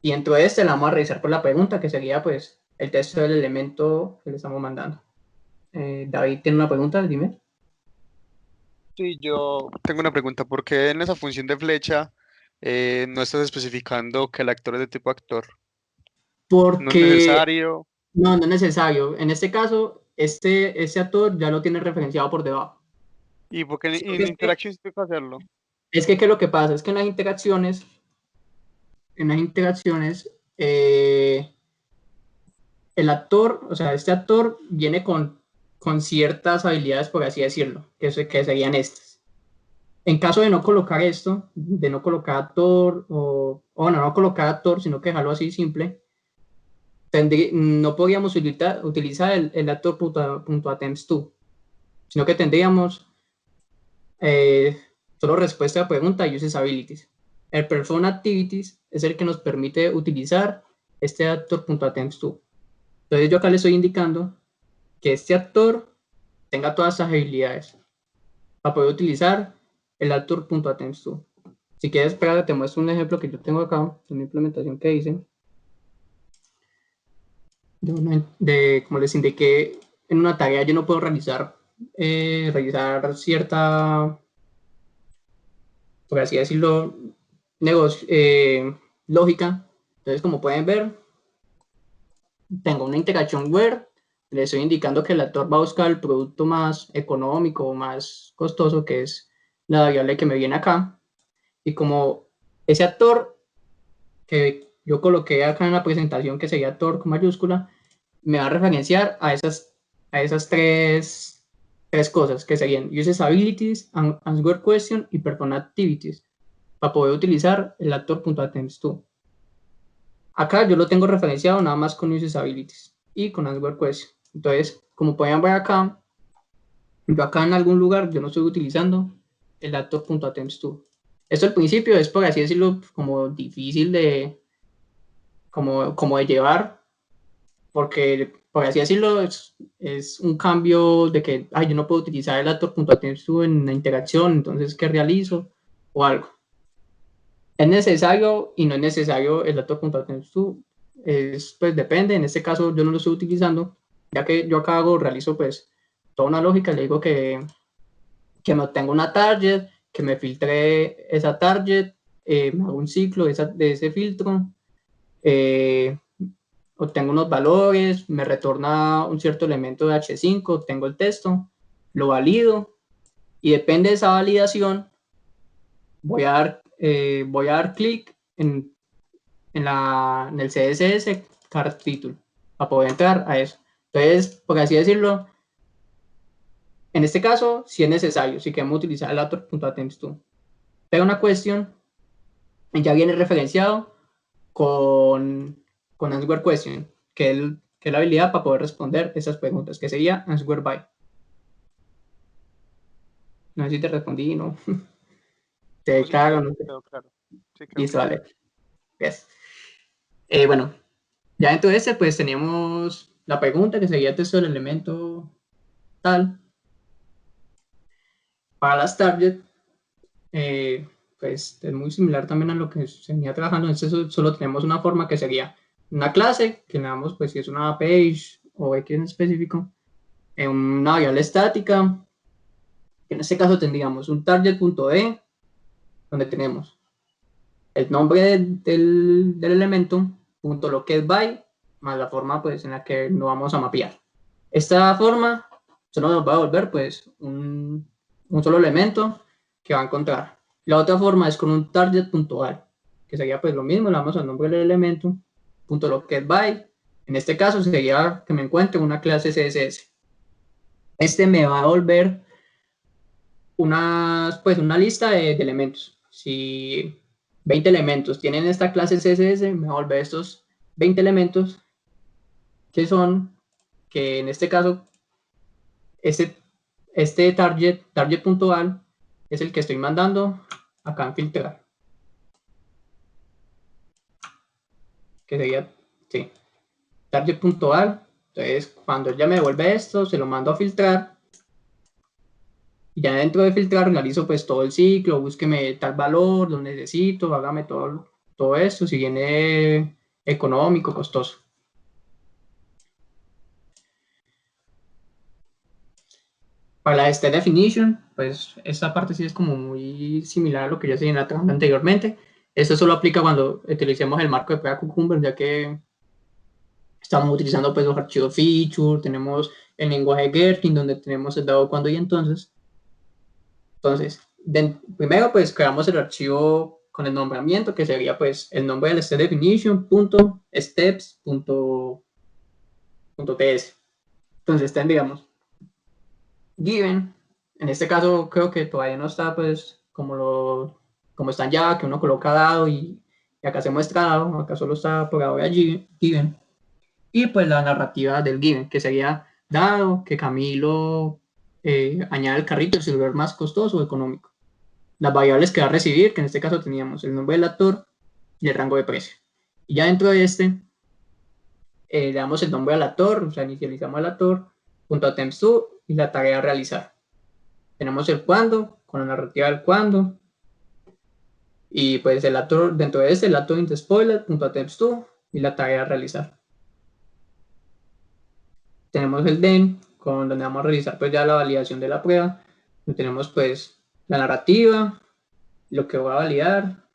Y dentro de este la vamos a revisar por la pregunta, que sería pues el texto del elemento que le estamos mandando. David tiene una pregunta, dime. Sí, yo tengo una pregunta. ¿Por qué en esa función de flecha no estás especificando que el actor es de tipo actor? No es Porque necesario. no es necesario. En este caso, este actor ya lo tiene referenciado por debajo. ¿Y por qué Sí, en Interaction sí toca hacerlo? es que lo que pasa es que en las interacciones, el actor, o sea, este actor viene con ciertas habilidades, por así decirlo, que serían estas. En caso de no colocar esto, de no colocar actor, o bueno, no colocar actor, sino que dejarlo así simple, no podríamos utilizar el actor.attempts2, sino que tendríamos solo respuesta a pregunta y uses abilities. El perform activities es el que nos permite utilizar este actor.attempts2. Entonces yo acá le estoy indicando que este actor tenga todas estas habilidades para poder utilizar el actor.attempts2. Si quieres, espera, te muestro un ejemplo que yo tengo acá, de una implementación que hice. Como les indiqué, en una tarea yo no puedo realizar cierta, por así decirlo, lógica. Entonces, como pueden ver, tengo una integración where, le estoy indicando que el actor va a buscar el producto más económico o más costoso, que es la variable que me viene acá. Y como ese actor que yo coloqué acá en la presentación, que sería actor con mayúscula, me va a referenciar a esas tres cosas, que serían Uses Abilities, Answer Question y Perform Activities, para poder utilizar el actor.attempts2. Acá yo lo tengo referenciado nada más con Uses Abilities y con Answer Question. Entonces, como pueden ver acá, yo acá en algún lugar yo no estoy utilizando el actor.attempts2. Esto al principio es, por así decirlo, como difícil de llevar, porque, por así decirlo, es un cambio de que yo no puedo utilizar el actor.attempts2 en la interacción, entonces, ¿qué realizo? O algo. ¿Es necesario y no es necesario el actor.attempts2? Pues depende, en este caso yo no lo estoy utilizando, ya que yo acá realizo pues toda una lógica, le digo que me obtenga una target, que me filtre esa target, me hago un ciclo de ese filtro, obtengo unos valores, me retorna un cierto elemento de H5, obtengo el texto, lo valido, y depende de esa validación, voy a dar clic en el CSS card title para poder entrar a eso. Entonces, por así decirlo, en este caso, si es necesario, si queremos utilizar el actor.attempts2. Pero una cuestión ya viene referenciado con Answer Question, que es la habilidad para poder responder esas preguntas, que sería Answer By. No sé si te respondí, ¿no? Te Sí, cago, no sé. quedó claro. Sí, quedó Listo, claro. vale. Yes. Bueno, ya dentro de ese, pues teníamos la pregunta, que sería el texto del elemento tal. Para las target, pues es muy similar también a lo que se venía trabajando. Entonces solo tenemos una forma que sería una clase, que le damos, pues si es una page o X en específico, una variable estática. En este caso tendríamos un target.d, donde tenemos el nombre del elemento, punto .locketBy, más la forma pues en la que lo vamos a mapear. Esta forma solo nos va a devolver pues un solo elemento que va a encontrar. La otra forma es con un target.al, que sería pues lo mismo, le damos el nombre del elemento, punto .locketBy. En este caso sería que me encuentre una clase CSS. Este me va a devolver una lista de elementos. Si 20 elementos tienen esta clase CSS, me devuelve estos 20 elementos que son, que en este caso, este target.al es el que estoy mandando acá en filtrar. Que sería, sí, target.al. Entonces, cuando ya me devuelve esto, se lo mando a filtrar. Y ya dentro de filtrar realizo pues todo el ciclo, búsqueme tal valor, lo necesito, hágame todo esto, si viene económico, costoso. Para la state definition, pues esta parte sí es como muy similar a lo que ya se venía trabajando anteriormente. Esto solo aplica cuando utilicemos el marco de prueba Cucumber, ya que estamos utilizando pues los archivos feature, tenemos el lenguaje Gherkin, donde tenemos el dado, cuando y entonces. Entonces, primero pues creamos el archivo con el nombramiento, que sería pues el nombre del state definition, .steps.ts. Entonces tendríamos given, en este caso creo que todavía no está pues como está en Java, que uno coloca dado y acá se muestra dado, acá solo está por ahora given. Y pues la narrativa del given, que sería dado que Camilo añade el carrito el celular más costoso o económico. Las variables que va a recibir, que en este caso teníamos el nombre del actor y el rango de precio. Y ya dentro de este, le damos el nombre al actor, o sea, inicializamos al actor, .attempts_to y la tarea a realizar. Tenemos el cuándo, con la narrativa del cuándo, y pues el actor, dentro de este, el actor int spoiler, .attempts_to y la tarea a realizar. Tenemos el then, con donde vamos a realizar pues ya la validación de la prueba. Tenemos pues la narrativa, lo que voy a validar,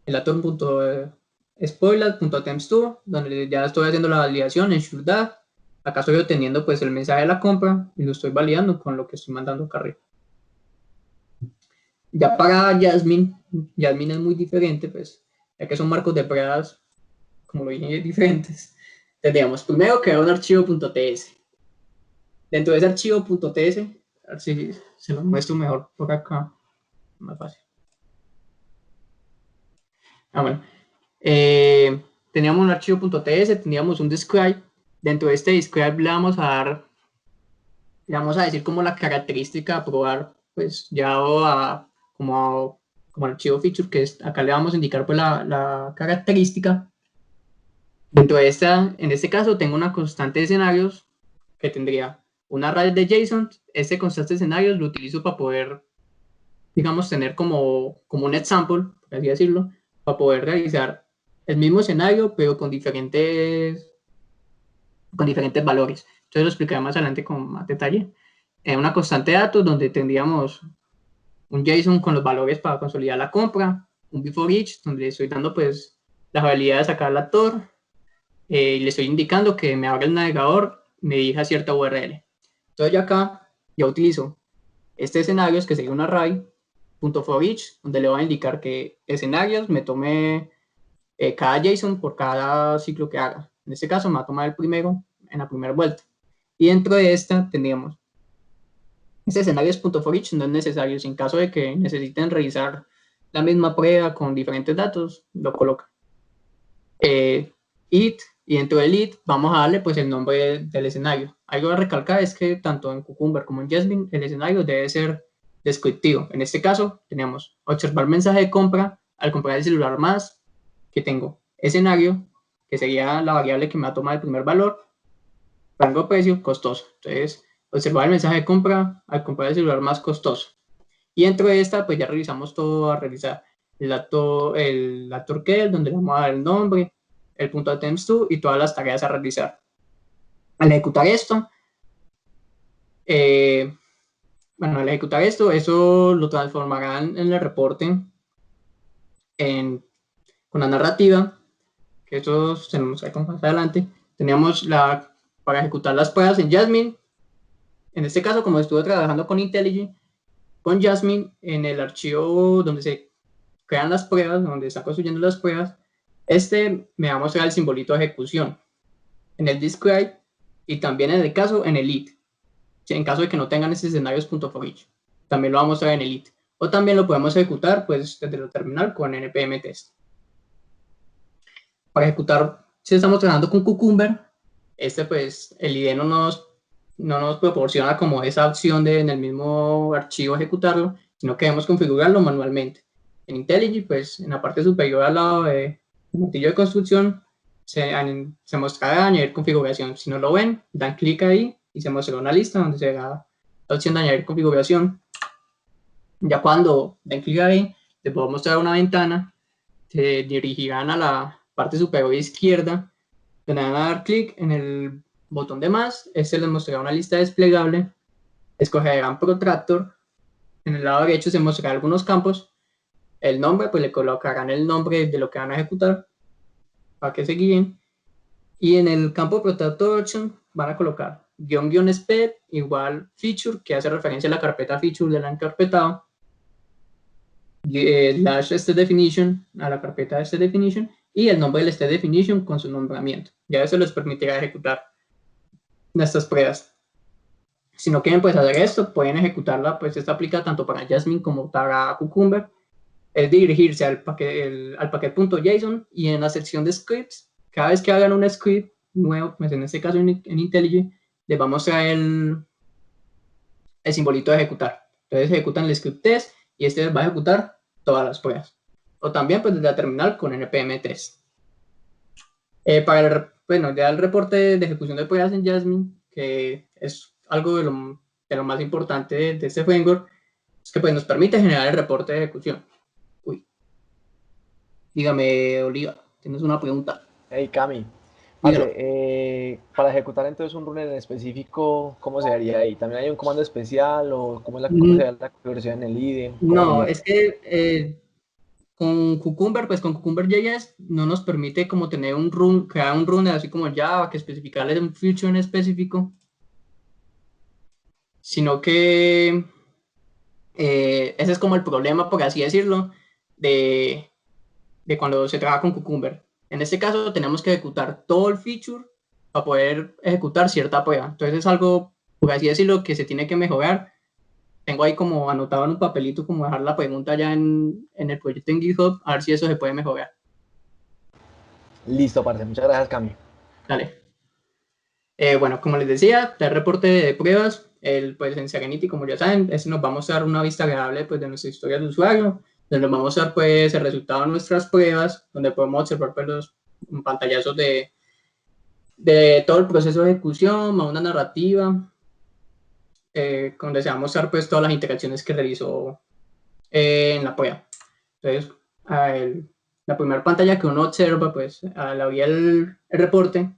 el actor.spoiler.attempts_to, donde ya estoy haciendo la validación en SureDat. Acá estoy obteniendo pues el mensaje de la compra y lo estoy validando con lo que estoy mandando acá arriba. Ya para Jasmine es muy diferente, pues, ya que son marcos de pruebas, como lo dije, diferentes. Tendríamos primero crear un archivo .ts. Dentro de ese archivo .ts, a ver si se lo muestro mejor por acá, más fácil. Bueno, teníamos un archivo .ts, teníamos un describe. Dentro de este describe le vamos a decir como la característica a probar, pues ya como archivo feature, que es, acá le vamos a indicar pues la característica. Dentro de en este caso tengo una constante de escenarios que tendría un array de JSON. Este constante de escenarios lo utilizo para poder, digamos, tener como un example, por así decirlo, para poder realizar el mismo escenario, pero con diferentes valores. Entonces lo explicaré más adelante con más detalle. Una constante de datos donde tendríamos un JSON con los valores para consolidar la compra, un before each, donde le estoy dando pues la habilidad de sacar al actor, y le estoy indicando que me abra el navegador, me dirija cierta URL. Entonces yo acá ya utilizo este escenario, que sería un array, .for each, donde le voy a indicar que escenarios me tome cada JSON por cada ciclo que haga. En este caso me va a tomar el primero en la primera vuelta. Y dentro de esta tendríamos este escenario es .for each, no es necesario. Si en caso de que necesiten realizar la misma prueba con diferentes datos, lo colocan. It, y dentro del it vamos a darle pues el nombre del escenario. Algo a recalcar es que tanto en Cucumber como en Jasmine el escenario debe ser descriptivo. En este caso tenemos observar mensaje de compra al comprar el celular más, que tengo escenario, que sería la variable que me va a tomar el primer valor, rango de precio, costoso. Entonces, observar el mensaje de compra al comprar el celular más costoso. Y dentro de esta, pues ya revisamos todo a realizar el actor que donde le vamos a dar el nombre, el .attempts_to y todas las tareas a realizar. Al ejecutar esto, eso lo transformarán en el reporte con la narrativa, que eso se nos va a más adelante. Teníamos para ejecutar las pruebas en Jasmine. En este caso, como estuve trabajando con IntelliJ, con Jasmine, en el archivo donde se crean las pruebas, donde está construyendo las pruebas, me va a mostrar el simbolito de ejecución en el describe y también en el caso en el it. En caso de que no tengan estos escenarios .for each, también lo va a mostrar en el it. O también lo podemos ejecutar pues desde el terminal con npm test. para ejecutar, si estamos trabajando con Cucumber, pues el IDE no nos proporciona como esa opción de en el mismo archivo ejecutarlo, sino que debemos configurarlo manualmente. En IntelliJ, pues en la parte superior al lado del martillo de construcción, se mostrará añadir configuración. Si no lo ven, dan clic ahí y se mostrará una lista donde se da la opción de añadir configuración. Ya cuando den clic ahí, les voy a mostrar una ventana, se dirigirán a la parte superior izquierda, donde van a dar clic en el botón de más, les mostrará una lista desplegable, escogerán Protractor, en el lado derecho se mostrarán algunos campos, el nombre, pues le colocarán el nombre de lo que van a ejecutar, para que se guíen, y en el campo Protractor Option van a colocar --spec igual feature, que hace referencia a la carpeta feature del encarpetado, slash state definition, a la carpeta de state definition, y el nombre del state definition con su nombramiento. Ya eso les permitirá ejecutar nuestras pruebas. Si no quieren pues hacer esto, pueden ejecutarla, pues esta aplica tanto para Jasmine como para Cucumber. Es dirigirse al paquete.json y en la sección de scripts, cada vez que hagan un script nuevo, pues en este caso en IntelliJ, les va a mostrar el simbolito de ejecutar. Entonces ejecutan el script test y este va a ejecutar todas las pruebas. O también pues desde la terminal con npm test. Ya el reporte de ejecución de pruebas en Jasmine, que es algo de lo más importante de este framework, es que pues nos permite generar el reporte de ejecución. Dígame, Oliva, ¿tienes una pregunta? Hey, Cami. Para ejecutar entonces un runner en específico, ¿cómo se haría ahí? ¿También hay un comando especial o cómo se haría la configuración en el IDE? No, es que con Cucumber, pues con Cucumber.js no nos permite como tener crear un runner así como Java, que especificarle un feature en específico, sino que ese es como el problema, por así decirlo, de cuando se trabaja con Cucumber. En este caso tenemos que ejecutar todo el feature para poder ejecutar cierta prueba. Entonces es algo, por así decirlo, que se tiene que mejorar. Tengo ahí como anotado en un papelito como dejar la pregunta ya en el proyecto en GitHub, a ver si eso se puede mejorar. Listo, parce. Muchas gracias, Cami. Dale. Bueno, como les decía, el reporte de pruebas, pues en Serenity, como ya saben, nos va a mostrar una vista agradable pues, de nuestra historia de usuario, donde nos va a mostrar pues, el resultado de nuestras pruebas, donde podemos observar pues, los pantallazos de todo el proceso de ejecución, más una narrativa, donde se va a mostrar pues, todas las interacciones que realizó en la prueba. Entonces, la primera pantalla que uno observa, pues, al abrir el reporte,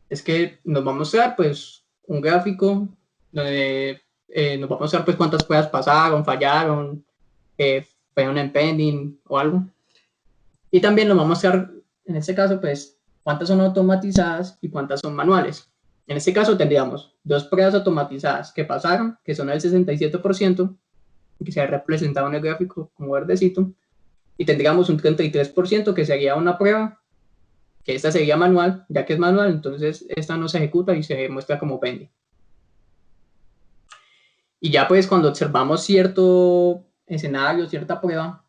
es que nos va a mostrar pues, un gráfico donde nos va a mostrar pues, cuántas pruebas pasaron, fallaron, fueron en pending o algo. Y también nos va a mostrar, en este caso, pues, cuántas son automatizadas y cuántas son manuales. En este caso tendríamos 2 pruebas automatizadas que pasaron, que son el 67%, que se ha representado en el gráfico como verdecito, y tendríamos un 33% que sería una prueba, que esta sería manual, ya que es manual, entonces esta no se ejecuta y se muestra como pending. Y ya pues cuando observamos cierto escenario, cierta prueba,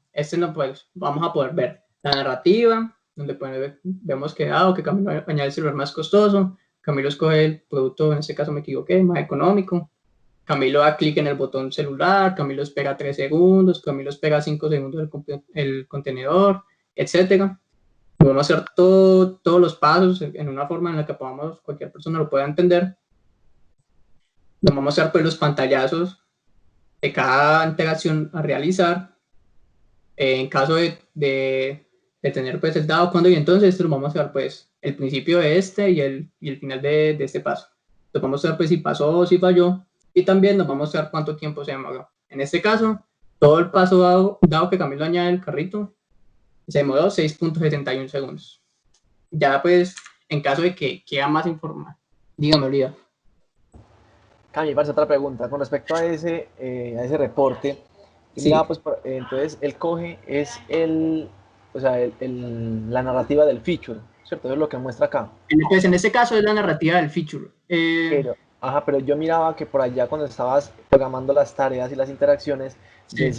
pues, vamos a poder ver la narrativa, donde vemos que Camilo añade el celular más costoso, Camilo escoge el producto, en este caso me equivoqué, más económico, Camilo da clic en el botón celular, Camilo espera 3 segundos, Camilo espera 5 segundos el contenedor, etcétera. Podemos hacer todos los pasos en una forma en la que cualquier persona lo pueda entender. Nos vamos a hacer pues, los pantallazos de cada interacción a realizar. En caso de tener pues, el dado cuando y entonces, esto lo vamos a ver pues, el principio de y el final de este paso. Entonces vamos a ver pues, si pasó o si falló. Y también nos vamos a ver cuánto tiempo se demoró. En este caso, todo el paso dado que Camilo añade el carrito, se demoró 6.71 segundos. Ya pues, en caso de que quiera más informar, dígame, Oliva. Cami, para otra pregunta. Con respecto a ese reporte, sí. Pues, entonces él coge la narrativa del feature, ¿cierto? Eso es lo que muestra acá. Pues en este caso es la narrativa del feature. Pero yo miraba que por allá cuando estabas programando las tareas y las interacciones, sí.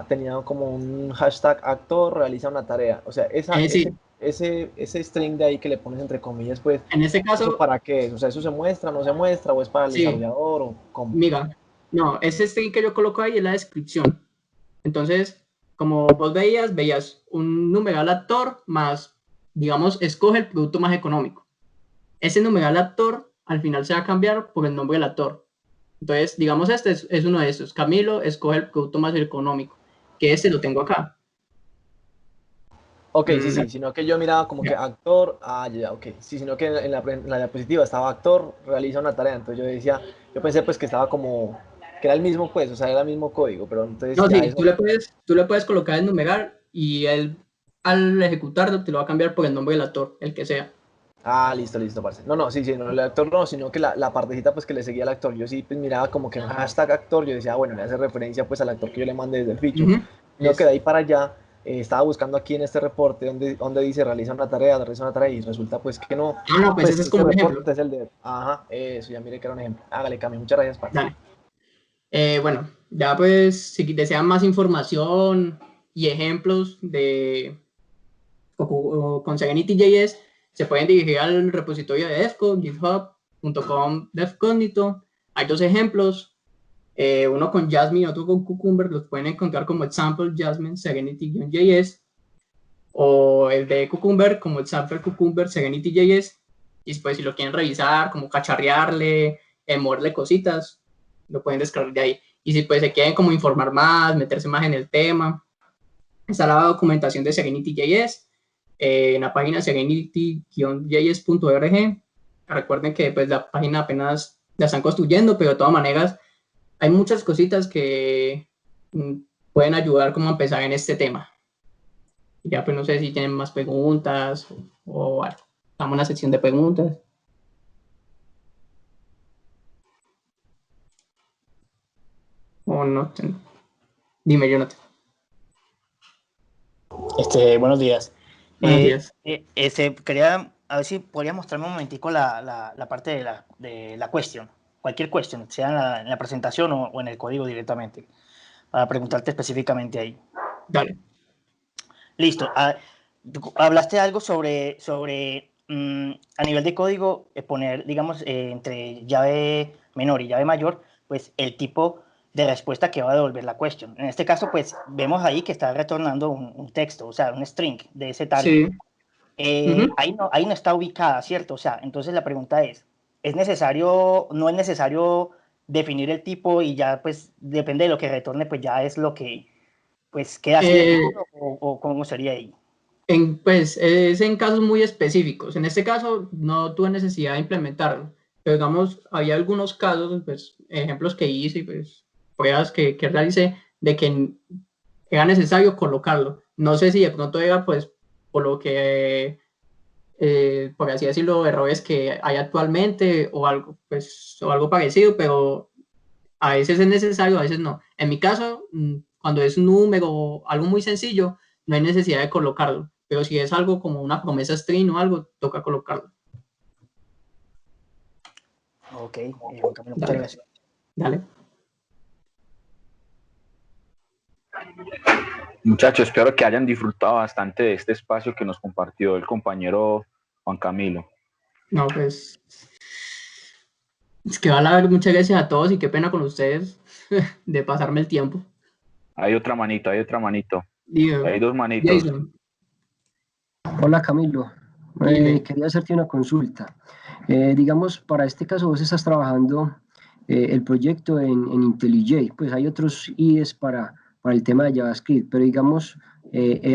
Tenía como un hashtag actor realiza una tarea. O sea, ese ese string de ahí que le pones entre comillas, pues, En este caso, ¿eso para qué es? O sea, ¿eso se muestra, no se muestra, o es para el sí, desarrollador, o cómo? mira, no, ese string que yo coloco ahí es la descripción. Entonces, como vos veías un numeral actor más, digamos, escoge el producto más económico. Ese numeral actor al final se va a cambiar por el nombre del actor. Entonces, digamos, este es uno de esos. Camilo escoge el producto más económico, que este lo tengo acá. Ok, sí, sino que yo miraba como que actor, ya, ok. Sí, sino que en la diapositiva estaba actor, realiza una tarea. Entonces yo pensé pues que estaba como, que era el mismo pues, o sea, era el mismo código, pero entonces No, ya sí, eso. tú le puedes colocar el numeral y él al ejecutarlo te lo va a cambiar por el nombre del actor, el que sea. Listo, parce. No, sí, no, el actor no, sino que la partecita pues que le seguía al actor, yo sí pues miraba como que hashtag actor, yo decía, bueno, le hace referencia pues al actor que yo le mandé desde el feature, sino que de ahí para allá estaba buscando aquí en este reporte donde dice realiza una tarea y resulta pues que no, No, pues ese es este como un reporte ejemplo. es el de, eso, ya mire que era un ejemplo. Hágale, Cami, muchas gracias, parce. Dale. Bueno, ya pues si desean más información y ejemplos con Serenity.js, se pueden dirigir al repositorio de Defco, github.com devcognito. Hay dos ejemplos, uno con Jasmine y otro con Cucumber, los pueden encontrar como example Jasmine Serenity-js, o el de Cucumber como example Cucumber Serenity.js, y después si lo quieren revisar, como cacharrearle, moverle cositas, lo pueden descargar de ahí. Y si pues se quieren como informar más, meterse más en el tema, está la documentación de Serenity.js en la página serenity-js.org. Recuerden que pues la página apenas la están construyendo, pero de todas maneras hay muchas cositas que pueden ayudar como a empezar en este tema. Ya pues no sé si tienen más preguntas o algo. Vamos a una sección de preguntas. O no. Dime, Jonathan. Buenos días. Buenos días. Quería a ver si podría mostrarme un momentico la parte de la question, cualquier question, sea en la presentación o en el código directamente, para preguntarte específicamente ahí. Dale. Listo. Hablaste algo sobre a nivel de código, poner, digamos, entre llave menor y llave mayor, pues el tipo de respuesta que va a devolver la question. En este caso, pues vemos ahí que está retornando un texto, o sea, un string de ese target. Sí. Ahí no está ubicada, ¿cierto? O sea, entonces la pregunta es no es necesario definir el tipo y ya, pues, depende de lo que retorne, pues ya es lo que, pues, queda así definido o cómo sería ahí? Pues es en casos muy específicos. En este caso no tuve necesidad de implementarlo, pero digamos, había algunos casos, pues ejemplos que hice y pues pruebas que realicé de que era necesario colocarlo. No sé si de pronto era pues por lo que, por así decirlo, errores que hay actualmente o algo, pues, o algo parecido, pero a veces es necesario, a veces no. En mi caso, cuando es un número o algo muy sencillo, no hay necesidad de colocarlo. Pero si es algo como una promesa string o algo, toca colocarlo. Ok, muchas gracias. Dale. Muchachos, espero que hayan disfrutado bastante de este espacio que nos compartió el compañero Juan Camilo. No, pues es que vale, muchas gracias a todos y qué pena con ustedes de pasarme el tiempo. Hay otra manito. Digo, hay dos manitos. Jason. Hola Camilo, quería hacerte una consulta. Digamos, para este caso vos estás trabajando el proyecto en IntelliJ, pues hay otros IDEs para el tema de JavaScript, pero digamos,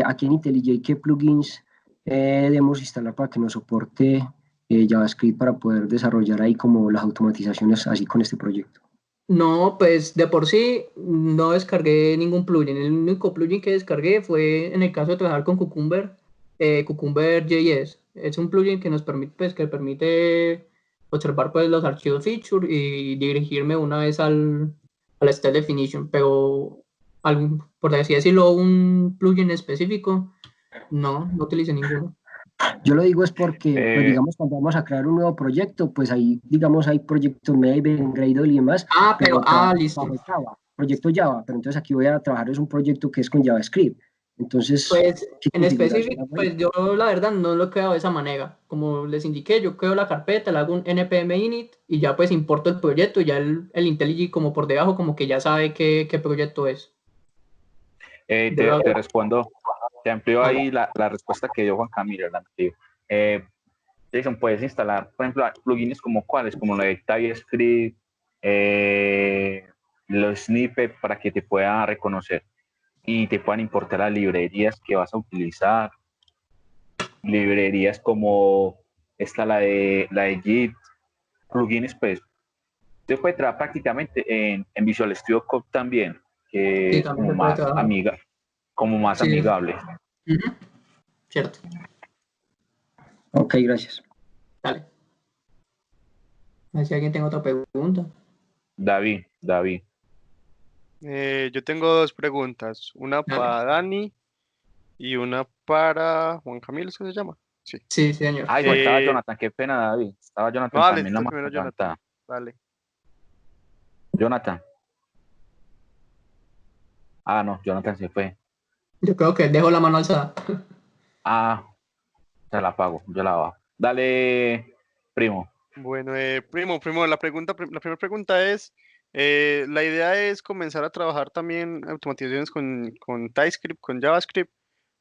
aquí en IntelliJ, ¿qué plugins debemos instalar para que nos soporte JavaScript para poder desarrollar ahí como las automatizaciones así con este proyecto? No, pues de por sí no descargué ningún plugin. El único plugin que descargué fue en el caso de trabajar con Cucumber, Cucumber.js. Es un plugin que nos permite, pues, que permite observar pues, los archivos feature y dirigirme una vez al state definition. Pero, por así decirlo, un plugin específico, no utilicé ninguno. Yo lo digo es porque, pues digamos, cuando vamos a crear un nuevo proyecto, pues ahí, digamos, hay proyectos Maven, Gradle y demás. Pero, listo. Java, proyecto Java, pero entonces aquí voy a trabajar, es un proyecto que es con JavaScript. Entonces, Pues ¿qué en configuración específico, hago ahí? pues yo la verdad no lo he creado de esa manera. Como les indiqué, yo creo la carpeta, le hago un npm init y ya pues importo el proyecto y ya el IntelliJ como por debajo como que ya sabe qué proyecto es. Yo lo Te hago. respondo, te amplío Ah, ahí la respuesta que dio Juan Camilo. Jason, puedes instalar, por ejemplo, plugins como cuáles, como lo de TypeScript, los snippets para que te pueda reconocer y te puedan importar las librerías que vas a utilizar. Librerías como esta, la de Git, plugins, pues, se puede trabajar prácticamente en Visual Studio Code también, que sí, es también se puede trabajar. como más Sí, amigable. ujú, cierto. Ok, gracias. Dale. A ver si alguien tiene otra pregunta. David. Yo tengo dos preguntas, una Dale. para Dani y una para Juan Camilo, ¿es que se llama? Sí. Sí, señor. Ay, faltaba Eh, Jonathan, qué pena, David. Estaba no, Jonathan dale, también la entonces mano primero Jonathan. levantada. Dale. Jonathan. Ah, no, Jonathan se fue. Yo creo que dejo la mano alzada. Ah, se la apago, yo la bajo. Dale, primo. Bueno, primo, la primera pregunta es, la idea es comenzar a trabajar también automatizaciones con TypeScript, con JavaScript,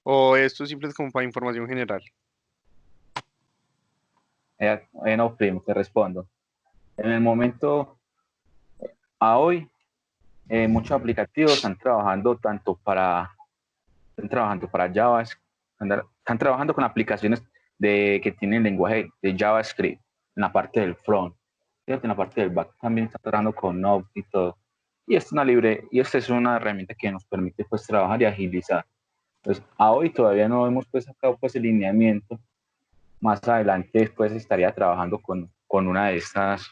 o esto simplemente como para información general. No, primo, te respondo. En el momento, a hoy, muchos aplicativos están trabajando para Java, están trabajando con aplicaciones que tienen lenguaje de JavaScript en la parte del front. En la parte del back también está trabajando con Node y todo. Y esta es una herramienta que nos permite pues trabajar y agilizar. Entonces, a hoy todavía no hemos pues sacado pues el lineamiento. Más adelante pues estaría trabajando con una de estas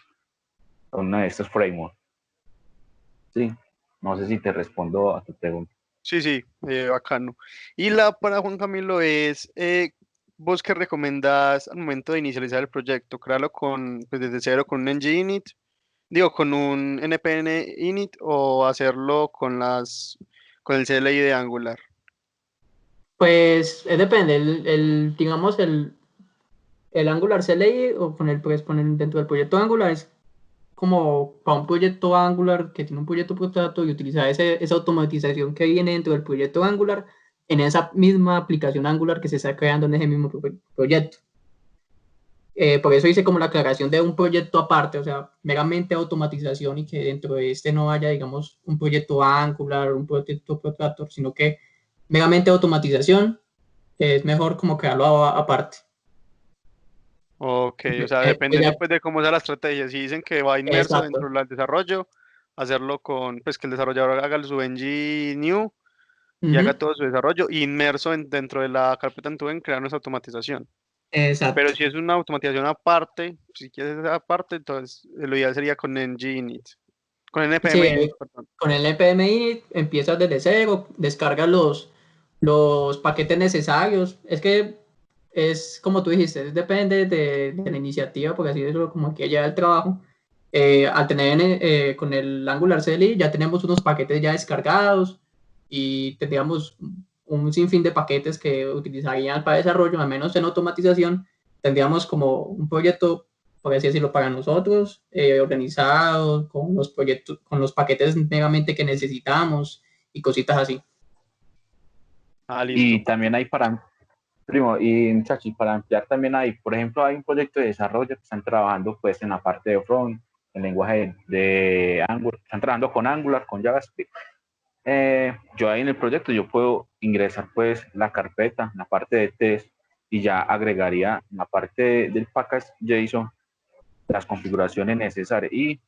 frameworks. Sí, no sé si te respondo a tu pregunta. Sí, bacano. Y la para Juan Camilo es, ¿vos qué recomendás al momento de inicializar el proyecto? ¿Crearlo pues desde cero con un ng-init? Digo, con un npm init o hacerlo con el CLI de Angular. Pues depende, digamos, el Angular CLI o poner dentro del proyecto Angular es como para un proyecto Angular que tiene un proyecto portátil y utilizar esa automatización que viene dentro del proyecto Angular en esa misma aplicación Angular que se está creando en ese mismo proyecto. Por eso hice como la aclaración de un proyecto aparte, o sea, meramente automatización y que dentro de este no haya, digamos, un proyecto Angular, un proyecto Protractor, sino que meramente automatización, que es mejor como crearlo aparte. Ok, o sea, dependiendo Ya, pues de cómo sea la estrategia, si dicen que va inmerso dentro exacto, del desarrollo, hacerlo pues que el desarrollador haga su ng new y haga todo su desarrollo inmerso dentro de la carpeta en crear nuestra automatización. Pero exacto. si es una automatización aparte, si quieres esa aparte, entonces lo ideal sería con ng-init, con Sí, npm init, perdón. con el npm init empiezas desde cero, descargas los paquetes necesarios. Es que es como tú dijiste, depende de la iniciativa, porque así es como que lleva el trabajo. Al tener con el Angular CLI ya tenemos unos paquetes ya descargados y tendríamos un sinfín de paquetes que utilizarían para desarrollo, al menos en automatización. Tendríamos como un proyecto, por así decirlo, para nosotros, organizado, con los proyectos, con los paquetes meramente que necesitamos y cositas así. Listo. Y también hay primo, y muchachos, para ampliar también hay, por ejemplo, hay un proyecto de desarrollo que están trabajando pues en la parte de front, en lenguaje de Angular, están trabajando con Angular, con JavaScript. Yo ahí en el proyecto yo puedo ingresar pues la carpeta, la parte de test y ya agregaría en la parte del package JSON las configuraciones necesarias y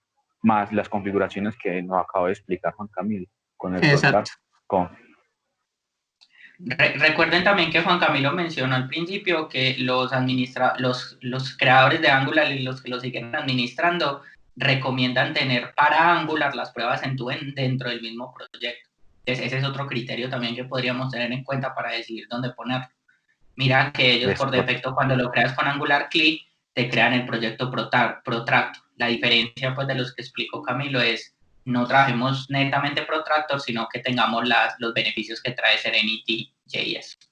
más las configuraciones que nos acabo de explicar Juan Camilo con el Exacto. con Recuerden también que Juan Camilo mencionó al principio que los creadores de Angular y los que lo siguen administrando recomiendan tener para Angular las pruebas dentro del mismo proyecto. Entonces, ese es otro criterio también que podríamos tener en cuenta para decidir dónde ponerlo. Mira que ellos por defecto cuando lo creas con Angular CLI te crean el proyecto Protractor. La diferencia pues de los que explicó Camilo es no trabajemos netamente Protractor, sino que tengamos los beneficios que trae Serenity JS.